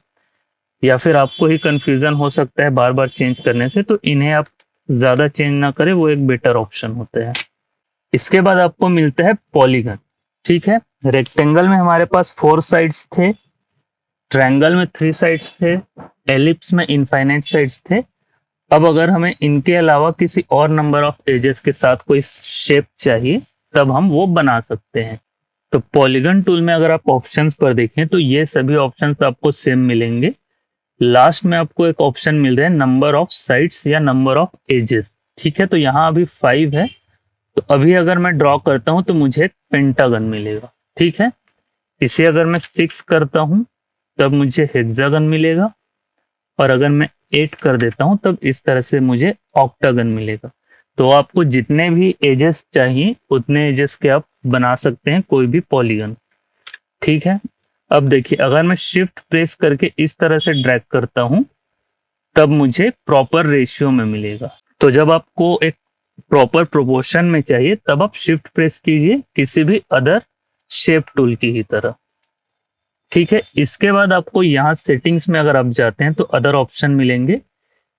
या फिर आपको ही कंफ्यूजन हो सकता है बार बार चेंज करने से। तो इन्हें आप ज्यादा चेंज ना करें, वो एक बेटर ऑप्शन होता है। इसके बाद आपको मिलता है पॉलीगन। ठीक है, रेक्टेंगल में हमारे पास 4 साइड्स थे, ट्रायंगल में 3 साइड्स थे, एलिप्स में इनफाइनाइट साइड्स थे। अब अगर हमें इनके अलावा किसी और नंबर ऑफ एजेस के साथ कोई शेप चाहिए तब हम वो बना सकते हैं। तो पॉलीगन टूल में अगर आप ऑप्शंस पर देखें तो ये सभी ऑप्शंस आपको सेम मिलेंगे। लास्ट में आपको एक ऑप्शन मिल रहा है नंबर ऑफ साइड्स या नंबर ऑफ एजेस। ठीक है, तो यहाँ अभी 5 है, तो अभी अगर मैं ड्रॉ करता हूं तो मुझे एक पेंटागन मिलेगा, ठीक है। इसे अगर मैं 6 करता हूं तब मुझे हेक्सागन मिलेगा, और अगर मैं 8 कर देता हूं तब इस तरह से मुझे ऑक्टागन मिलेगा। तो आपको जितने भी एजेस चाहिए उतने एजेस के आप बना सकते हैं कोई भी पॉलीगन, ठीक है। अब देखिए, अगर मैं शिफ्ट प्रेस करके इस तरह से ड्रैग करता हूं तब मुझे प्रॉपर रेशियो में मिलेगा। तो जब आपको एक प्रॉपर प्रोपोर्शन में चाहिए तब आप शिफ्ट प्रेस कीजिए किसी भी अदर शेप टूल की ही तरह, ठीक है। इसके बाद आपको यहाँ सेटिंग्स में अगर आप जाते हैं तो अदर ऑप्शन मिलेंगे।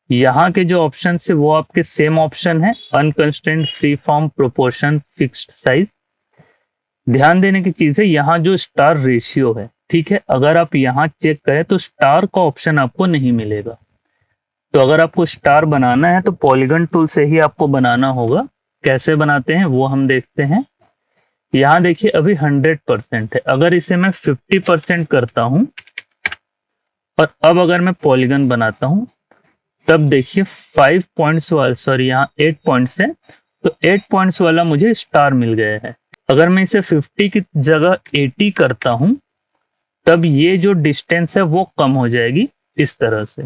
यहाँ के जो ऑप्शन है वो आपके सेम ऑप्शन है, unconstrained, free form, proportion, fixed size. ध्यान देने की चीज है यहाँ जो स्टार रेशियो है, ठीक है, अगर आप यहाँ चेक करें तो स्टार का ऑप्शन आपको नहीं मिलेगा। तो अगर आपको स्टार बनाना है तो पॉलीगन टूल से ही आपको बनाना होगा। कैसे बनाते हैं वो हम देखते हैं। यहाँ देखिए अभी 100% है, अगर इसे मैं 50% करता हूं और अब अगर मैं पॉलीगन बनाता हूं तब देखिए 5 पॉइंट्स वाला, सॉरी यहाँ 8 पॉइंट्स है, तो 8 पॉइंट्स वाला मुझे स्टार मिल गया है। अगर मैं इसे 50 की जगह 80 करता हूं तब ये जो डिस्टेंस है वो कम हो जाएगी इस तरह से,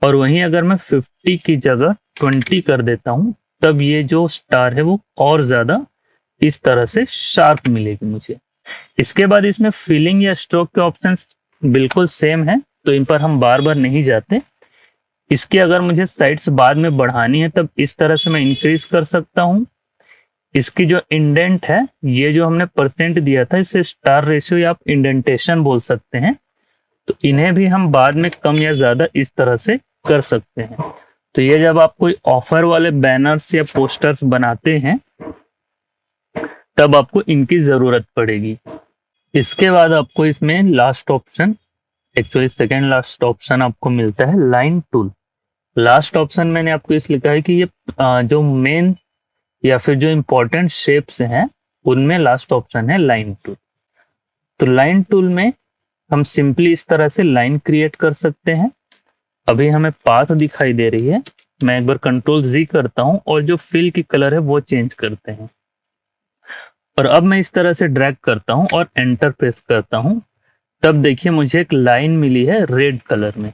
और वहीं अगर मैं 50 की जगह 20 कर देता हूं तब ये जो स्टार है वो और ज्यादा इस तरह से शार्प मिलेगी मुझे। इसके बाद इसमें फिलिंग या स्ट्रोक के ऑप्शंस बिल्कुल सेम है, तो इन पर हम बार बार नहीं जाते। इसकी अगर मुझे साइड्स बाद में बढ़ानी है तब इस तरह से मैं इंक्रीज कर सकता हूं। इसकी जो इंडेंट है, ये जो हमने परसेंट दिया था, इसे स्टार रेशियो या आप इंडेंटेशन बोल सकते हैं, तो इन्हें भी हम बाद में कम या ज्यादा इस तरह से कर सकते हैं। तो ये जब आप कोई ऑफर वाले बैनर्स या पोस्टर्स बनाते हैं तब आपको इनकी जरूरत पड़ेगी। इसके बाद आपको इसमें last option, actually second last option आपको मिलता है लाइन टूल। लास्ट ऑप्शन मैंने आपको इस लिखा है कि ये जो मेन या फिर जो इंपॉर्टेंट शेप्स हैं उनमें लास्ट ऑप्शन है लाइन टूल। तो लाइन टूल में हम सिंपली इस तरह से लाइन क्रिएट कर सकते हैं। अभी हमें पाथ दिखाई दे रही है, मैं एक बार कंट्रोल Z करता हूं और जो फिल की कलर है वो चेंज करते हैं, और अब मैं इस तरह से ड्रैग करता हूं और एंटर प्रेस करता हूं तब देखिए मुझे एक लाइन मिली है रेड कलर में।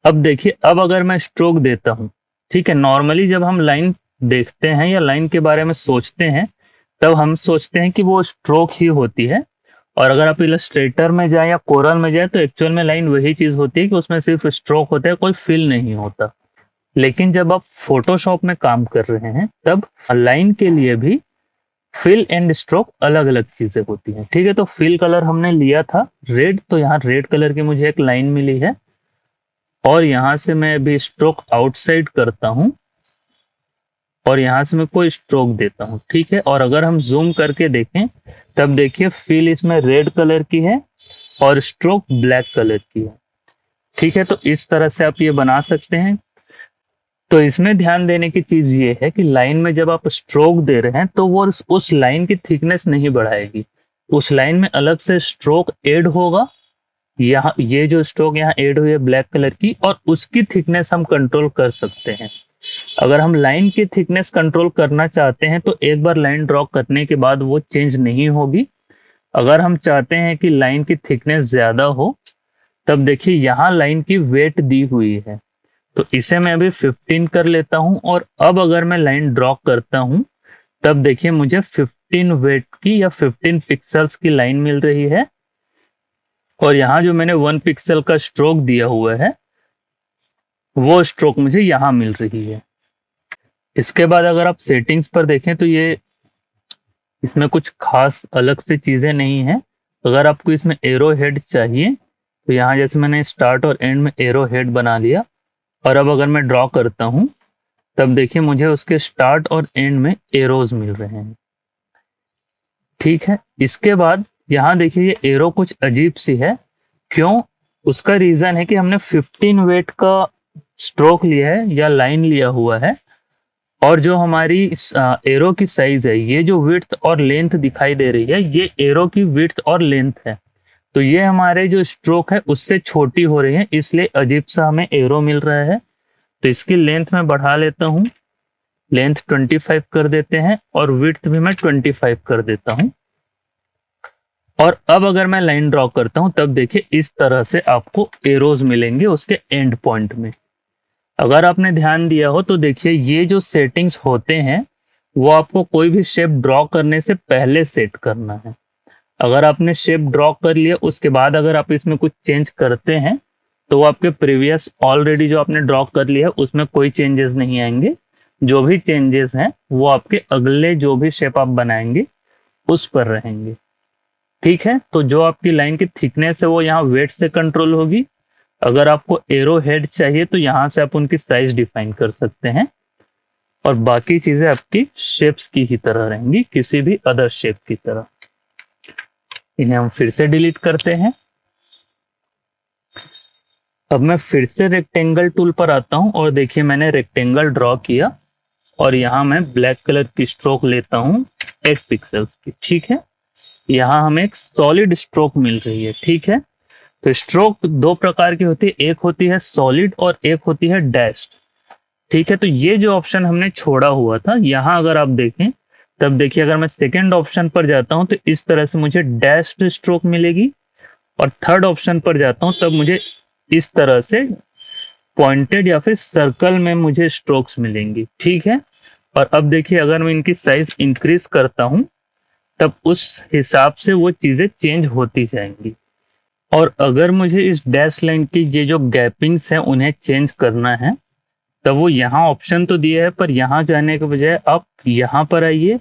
अब देखिए, अब अगर मैं स्ट्रोक देता हूं, ठीक है, नॉर्मली जब हम लाइन देखते हैं या लाइन के बारे में सोचते हैं तब हम सोचते हैं कि वो स्ट्रोक ही होती है, और अगर आप इलस्ट्रेटर में जाए या कोरल में जाए तो एक्चुअल में लाइन वही चीज होती है कि उसमें सिर्फ स्ट्रोक होता है, कोई फिल नहीं होता। लेकिन जब आप फोटोशॉप में काम कर रहे हैं तब लाइन के लिए भी फिल एंड स्ट्रोक अलग अलग चीजें होती हैं, ठीक है। तो फिल कलर हमने लिया था रेड, तो यहाँ रेड कलर की मुझे एक लाइन मिली है, और यहां से मैं अभी स्ट्रोक आउटसाइड करता हूं और यहां से मैं कोई स्ट्रोक देता हूं, ठीक है। और अगर हम जूम करके देखें तब देखिए फिल इसमें रेड कलर की है और स्ट्रोक ब्लैक कलर की है, ठीक है। तो इस तरह से आप ये बना सकते हैं। तो इसमें ध्यान देने की चीज ये है कि लाइन में जब आप स्ट्रोक दे रहे हैं तो वो उस लाइन की थिकनेस नहीं बढ़ाएगी, उस लाइन में अलग से स्ट्रोक ऐड होगा। यहाँ ये जो स्ट्रोक यहाँ ऐड हुई है ब्लैक कलर की, और उसकी थिकनेस हम कंट्रोल कर सकते हैं। अगर हम लाइन की थिकनेस कंट्रोल करना चाहते हैं तो एक बार लाइन ड्रॉ करने के बाद वो चेंज नहीं होगी। अगर हम चाहते हैं कि लाइन की थिकनेस ज्यादा हो तब देखिए यहाँ लाइन की वेट दी हुई है, तो इसे मैं अभी 15 कर लेता हूं, और अब अगर मैं लाइन ड्रॉ करता हूं तब देखिए मुझे 15 वेट की या 15 पिक्सल्स की लाइन मिल रही है, और यहाँ जो मैंने 1 पिक्सल का स्ट्रोक दिया हुआ है वो स्ट्रोक मुझे यहाँ मिल रही है। इसके बाद अगर आप सेटिंग्स पर देखें तो ये इसमें कुछ खास अलग से चीजें नहीं है। अगर आपको इसमें एरो हेड चाहिए तो यहाँ जैसे मैंने स्टार्ट और एंड में एरो हेड बना लिया, और अब अगर मैं ड्रॉ करता हूं तब देखिए मुझे उसके स्टार्ट और एंड में एरोज मिल रहे हैं, ठीक है। इसके बाद यहाँ देखिए ये एरो कुछ अजीब सी है, क्यों? उसका रीजन है कि हमने 15 वेट का स्ट्रोक लिया है या लाइन लिया हुआ है, और जो हमारी एरो की साइज है, ये जो विड्थ और लेंथ दिखाई दे रही है ये एरो की विड्थ और लेंथ है, तो ये हमारे जो स्ट्रोक है उससे छोटी हो रही है, इसलिए अजीब सा हमें एरो मिल रहा है। तो इसकी लेंथ में बढ़ा लेता हूं लेंथ 25 कर देते हैं और विड्थ भी मैं 25 कर देता हूं। और अब अगर मैं लाइन ड्रॉ करता हूं तब देखिए इस तरह से आपको एरोज मिलेंगे उसके एंड पॉइंट में। अगर आपने ध्यान दिया हो तो देखिए ये जो सेटिंग्स होते हैं वो आपको कोई भी शेप ड्रॉ करने से पहले सेट करना है। अगर आपने शेप ड्रॉ कर लिया उसके बाद अगर आप इसमें कुछ चेंज करते हैं तो वो आपके प्रीवियस ऑलरेडी जो आपने ड्रॉ कर लिया है उसमें कोई चेंजेस नहीं आएंगे। जो भी चेंजेस हैं वो आपके अगले जो भी शेप आप बनाएंगे उस पर रहेंगे। ठीक है, तो जो आपकी लाइन की थिकनेस है वो यहाँ वेट से कंट्रोल होगी। अगर आपको एरो हेड चाहिए तो यहाँ से आप उनकी साइज डिफाइन कर सकते हैं और बाकी चीजें आपकी शेप्स की ही तरह रहेंगी, किसी भी अदर शेप की तरह। इन्हें हम फिर से डिलीट करते हैं। अब मैं फिर से रेक्टेंगल टूल पर आता हूं और देखिए मैंने रेक्टेंगल ड्रॉ किया और यहाँ मैं ब्लैक कलर की स्ट्रोक लेता हूं 8 पिक्सल्स की। ठीक है, यहाँ हमें एक सॉलिड स्ट्रोक मिल रही है। ठीक है, तो स्ट्रोक दो प्रकार की होती है, एक होती है सॉलिड और एक होती है डैश्ड। ठीक है, तो ये जो ऑप्शन हमने छोड़ा हुआ था यहाँ अगर आप देखें तब देखिए अगर मैं सेकेंड ऑप्शन पर जाता हूं तो इस तरह से मुझे डैश्ड स्ट्रोक मिलेगी और थर्ड ऑप्शन पर जाता हूं तब मुझे इस तरह से पॉइंटेड या फिर सर्कल में मुझे स्ट्रोक्स मिलेंगी। ठीक है, और अब देखिए अगर मैं इनकी साइज इंक्रीज करता हूं तब उस हिसाब से वो चीजें चेंज होती जाएंगी। और अगर मुझे इस डैश लाइन की ये जो गैपिंग्स हैं उन्हें चेंज करना है तब वो यहाँ ऑप्शन तो दिया है पर यहाँ जाने के बजाय आप यहाँ पर आइए,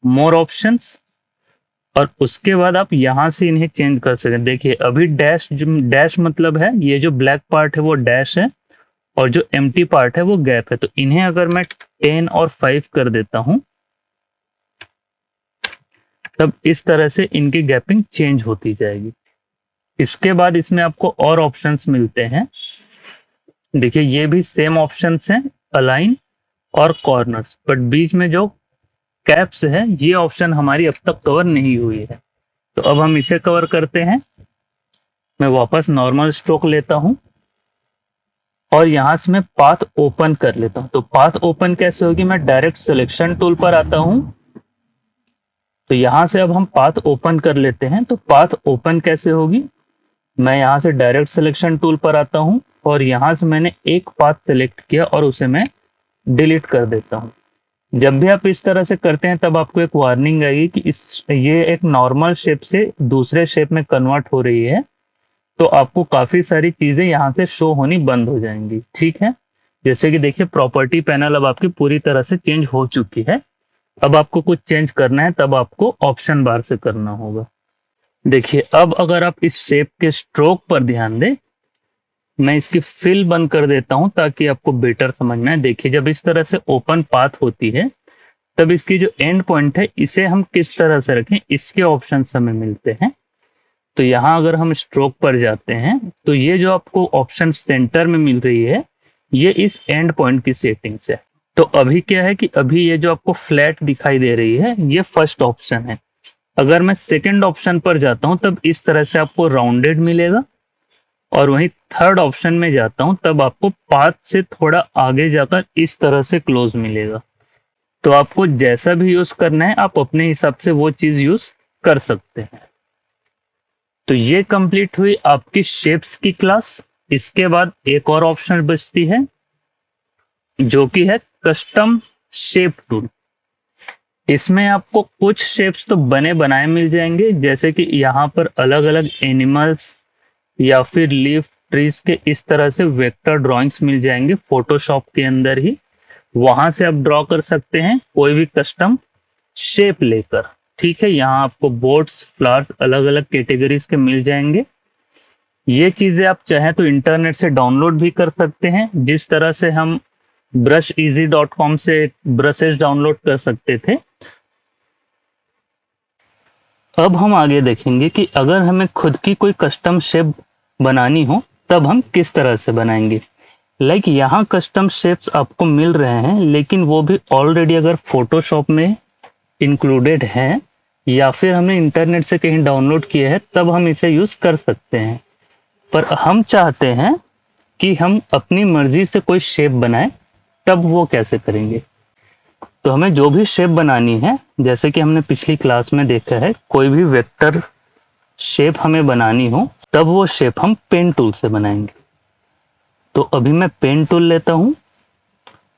मोर ऑप्शंस, और उसके बाद आप यहाँ से इन्हें चेंज कर सकते हैं। देखिए अभी डैश मतलब है ये जो ब्लैक पार्ट है वो डैश है और जो एम्प्टी पार्ट है वो गैप है। तो इन्हें अगर मैं 10 और 5 कर देता हूं तब इस तरह से इनकी गैपिंग चेंज होती जाएगी। इसके बाद इसमें आपको और ऑप्शंस मिलते हैं। देखिए ये भी सेम ऑप्शंस हैं, अलाइन और कॉर्नर्स, बट बीच में जो कैप्स है ये ऑप्शन हमारी अब तक कवर नहीं हुई है। तो अब हम इसे कवर करते हैं। मैं वापस नॉर्मल स्ट्रोक लेता हूं और यहां से मैं पाथ ओपन कर लेता हूं। तो पाथ ओपन कैसे होगी, मैं डायरेक्ट सिलेक्शन टूल पर आता हूं। तो यहां से अब हम पाथ ओपन कर लेते हैं। तो पाथ ओपन कैसे होगी, मैं यहां से डायरेक्ट सिलेक्शन टूल पर आता हूं और यहां से मैंने एक पाथ सेलेक्ट किया और उसे मैं डिलीट कर देता हूं। जब भी आप इस तरह से करते हैं तब आपको एक वार्निंग आएगी कि ये एक नॉर्मल शेप से दूसरे शेप में कन्वर्ट हो रही है, तो आपको काफी सारी चीजें यहाँ से शो होनी बंद हो जाएंगी। ठीक है, जैसे कि देखिए प्रॉपर्टी पैनल अब आपकी पूरी तरह से चेंज हो चुकी है। अब आपको कुछ चेंज करना है तब आपको ऑप्शन बार से करना होगा। देखिए अब अगर आप इस शेप के स्ट्रोक पर ध्यान दें, मैं इसकी फिल बंद कर देता हूं ताकि आपको बेटर समझ में आए। देखिए जब इस तरह से ओपन पाथ होती है तब इसकी जो एंड पॉइंट है इसे हम किस तरह से रखें, इसके ऑप्शन हमें मिलते हैं। तो यहाँ अगर हम स्ट्रोक पर जाते हैं तो ये जो आपको ऑप्शन सेंटर में मिल रही है ये इस एंड पॉइंट की सेटिंग्स है। तो अभी क्या है कि अभी ये जो आपको फ्लैट दिखाई दे रही है ये फर्स्ट ऑप्शन है। अगर मैं सेकंड ऑप्शन पर जाता हूं तब इस तरह से आपको राउंडेड मिलेगा और वहीं थर्ड ऑप्शन में जाता हूं तब आपको पाथ से थोड़ा आगे जाकर इस तरह से क्लोज मिलेगा। तो आपको जैसा भी यूज करना है आप अपने हिसाब से वो चीज यूज कर सकते हैं। तो ये कंप्लीट हुई आपकी शेप्स की क्लास। इसके बाद एक और ऑप्शन बचती है जो कि है कस्टम शेप टूल। इसमें आपको कुछ शेप्स तो बने बनाए मिल जाएंगे, जैसे कि यहाँ पर अलग अलग एनिमल्स या फिर लीफ ट्रीज के इस तरह से वेक्टर ड्राइंग्स मिल जाएंगे फोटोशॉप के अंदर ही। वहां से आप ड्रॉ कर सकते हैं कोई भी कस्टम शेप लेकर। ठीक है, यहाँ आपको बोट्स फ्लावर्स अलग अलग कैटेगरीज के मिल जाएंगे। ये चीजें आप चाहें तो इंटरनेट से डाउनलोड भी कर सकते हैं, जिस तरह से हम brusheasy.com से ब्रशेस डाउनलोड कर सकते थे। अब हम आगे देखेंगे कि अगर हमें खुद की कोई कस्टम शेप बनानी हो तब हम किस तरह से बनाएंगे। लाइक यहाँ कस्टम शेप्स आपको मिल रहे हैं लेकिन वो भी ऑलरेडी अगर फोटोशॉप में इंक्लूडेड है या फिर हमने इंटरनेट से कहीं डाउनलोड किया है तब हम इसे यूज कर सकते हैं। पर हम चाहते हैं कि हम अपनी मर्जी से कोई शेप बनाएं, तब वो कैसे करेंगे। तो हमें जो भी शेप बनानी है, जैसे कि हमने पिछली क्लास में देखा है, कोई भी वेक्टर शेप हमें बनानी हो तब वो शेप हम पेन टूल से बनाएंगे। तो अभी मैं पेन टूल लेता हूं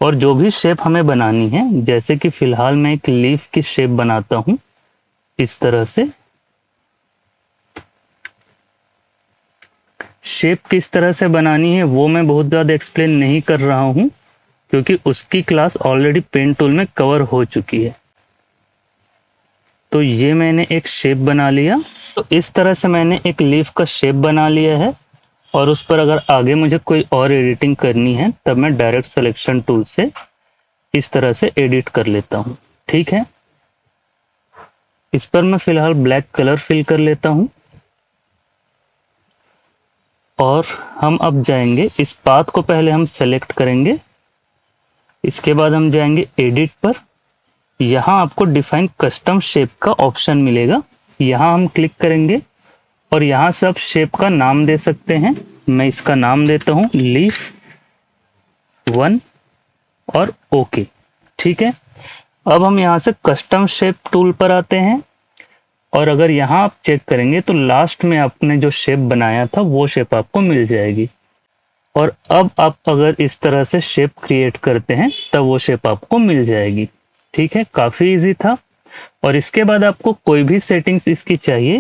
और जो भी शेप हमें बनानी है, जैसे कि फिलहाल मैं एक लीफ की शेप बनाता हूं इस तरह से। शेप किस तरह से बनानी है वो मैं बहुत ज़्यादा एक्सप्लेन नहीं कर रहा हूं, क्योंकि उसकी क्लास ऑलरेडी पेन टूल में कवर हो चुकी है। तो ये मैंने एक शेप बना लिया। तो इस तरह से मैंने एक लीफ का शेप बना लिया है, और उस पर अगर आगे मुझे कोई और एडिटिंग करनी है तब मैं डायरेक्ट सिलेक्शन टूल से इस तरह से एडिट कर लेता हूँ। ठीक है, इस पर मैं फिलहाल ब्लैक कलर फिल कर लेता हूँ। और हम अब जाएंगे, इस पाथ को पहले हम सेलेक्ट करेंगे, इसके बाद हम जाएंगे एडिट पर। यहाँ आपको डिफाइन कस्टम शेप का ऑप्शन मिलेगा, यहाँ हम क्लिक करेंगे और यहाँ से आप शेप का नाम दे सकते हैं। मैं इसका नाम देता हूँ लीफ 1 और ओके। ठीक है, अब हम यहाँ से कस्टम शेप टूल पर आते हैं, और अगर यहाँ आप चेक करेंगे तो लास्ट में आपने जो शेप बनाया था वो शेप आपको मिल जाएगी। और अब आप अगर इस तरह से शेप क्रिएट करते हैं तब वो शेप आपको मिल जाएगी। ठीक है, काफ़ी इजी था। और इसके बाद आपको कोई भी सेटिंग्स इसकी चाहिए,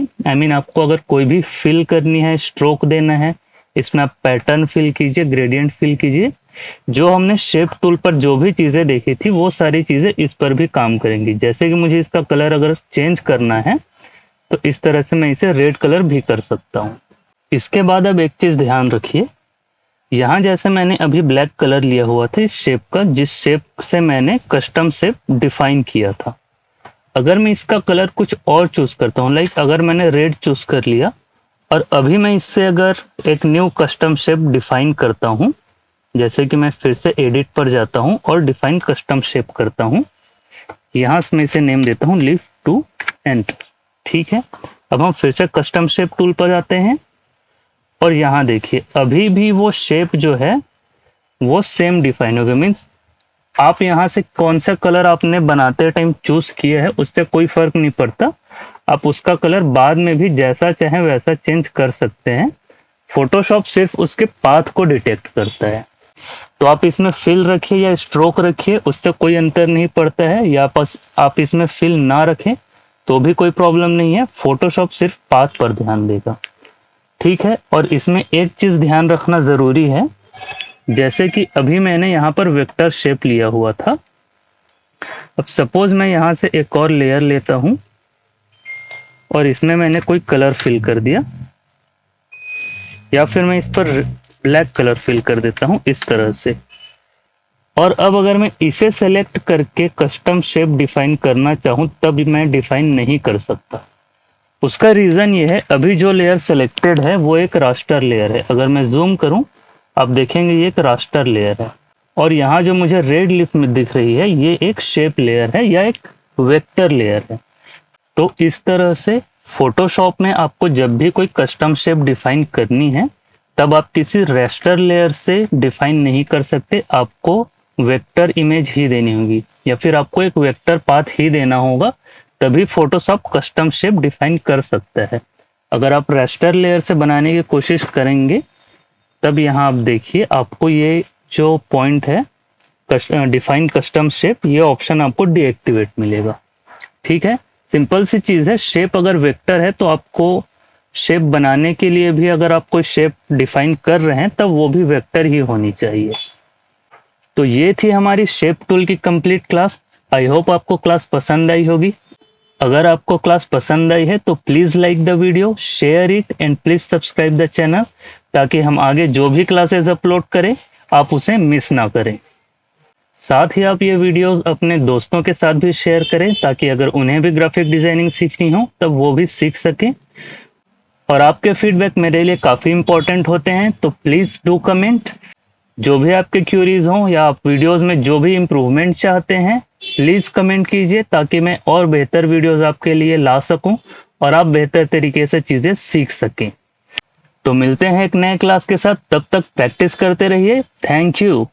आपको अगर कोई भी फिल करनी है, स्ट्रोक देना है, इसमें आप पैटर्न फिल कीजिए, ग्रेडियंट फिल कीजिए। जो हमने शेप टूल पर जो भी चीज़ें देखी थी वो सारी चीज़ें इस पर भी काम करेंगी। जैसे कि मुझे इसका कलर अगर चेंज करना है तो इस तरह से मैं इसे रेड कलर भी कर सकता हूँ। इसके बाद अब एक चीज़ ध्यान रखिए, यहाँ जैसे मैंने अभी ब्लैक कलर लिया हुआ था इस शेप का, जिस शेप से मैंने कस्टम शेप डिफाइन किया था, अगर मैं इसका कलर कुछ और चूज करता हूँ, लाइक अगर मैंने रेड चूज कर लिया और अभी मैं इससे अगर एक न्यू कस्टम शेप डिफाइन करता हूँ, जैसे कि मैं फिर से एडिट पर जाता हूँ और डिफाइन कस्टम शेप करता हूँ, यहाँ से मैं इसे नेम देता हूँ लीफ 2 एंटर। ठीक है, अब हम फिर से कस्टम शेप टूल पर जाते हैं और यहाँ देखिए अभी भी वो शेप जो है वो सेम डिफाइन हो गया। मीन्स आप यहाँ से कौन सा कलर आपने बनाते टाइम चूज किया है उससे कोई फर्क नहीं पड़ता, आप उसका कलर बाद में भी जैसा चाहे वैसा चेंज कर सकते हैं। फोटोशॉप सिर्फ उसके पाथ को डिटेक्ट करता है। तो आप इसमें फिल रखिए या स्ट्रोक रखिए, उससे कोई अंतर नहीं पड़ता है, या बस आप इसमें फिल ना रखें तो भी कोई प्रॉब्लम नहीं है, फोटोशॉप सिर्फ पाथ पर ध्यान देगा। ठीक है, और इसमें एक चीज़ ध्यान रखना ज़रूरी है, जैसे कि अभी मैंने यहाँ पर वेक्टर शेप लिया हुआ था। अब सपोज मैं यहाँ से एक और लेयर लेता हूँ और इसमें मैंने कोई कलर फिल कर दिया, या फिर मैं इस पर ब्लैक कलर फिल कर देता हूँ इस तरह से। और अब अगर मैं इसे सेलेक्ट करके कस्टम शेप डिफाइन करना चाहूँ तब मैं डिफाइन नहीं कर सकता। उसका रीज़न ये है, अभी जो लेयर सेलेक्टेड है वो एक रास्टर लेयर है। अगर मैं जूम करूँ आप देखेंगे ये एक रास्टर लेयर है, और यहाँ जो मुझे रेड लीफ में दिख रही है ये एक शेप लेयर है या एक वेक्टर लेयर है। तो इस तरह से फोटोशॉप में आपको जब भी कोई कस्टम शेप डिफाइन करनी है तब आप किसी रास्टर लेयर से डिफाइन नहीं कर सकते, आपको वेक्टर इमेज ही देनी होगी या फिर आपको एक वेक्टर पाथ ही देना होगा, तभी फोटोशॉप कस्टम शेप डिफाइन कर सकता है। अगर आप रास्टर लेयर से बनाने की कोशिश करेंगे तब यहाँ आप देखिए आपको ये जो पॉइंट है डिफाइन कस्टम शेप, ये ऑप्शन आपको डीएक्टिवेट मिलेगा। ठीक है, सिंपल सी चीज़ है। शेप अगर वेक्टर है तो आपको शेप बनाने के लिए भी अगर आप कोई शेप डिफाइन कर रहे हैं तब वो भी वेक्टर ही होनी चाहिए। तो ये थी हमारी शेप टूल की कंप्लीट क्लास। आई होप आपको क्लास पसंद आई होगी। अगर आपको क्लास पसंद आई है तो please like the video, share it and please subscribe the channel, ताकि हम आगे जो भी क्लासेस अपलोड करें आप उसे मिस ना करें। साथ ही आप ये वीडियोस अपने दोस्तों के साथ भी शेयर करें, ताकि अगर उन्हें भी ग्राफिक डिज़ाइनिंग सीखनी हो तब वो भी सीख सकें। और आपके फीडबैक मेरे लिए काफ़ी इंपॉर्टेंट होते हैं, तो प्लीज़ डू कमेंट। जो भी आपके क्यूरीज हों या आप वीडियोस में जो भी इम्प्रूवमेंट चाहते हैं प्लीज़ कमेंट कीजिए, ताकि मैं और बेहतर वीडियोस आपके लिए ला सकूं और आप बेहतर तरीके से चीज़ें सीख सकें। तो मिलते हैं एक नए क्लास के साथ, तब तक प्रैक्टिस करते रहिए। Thank you.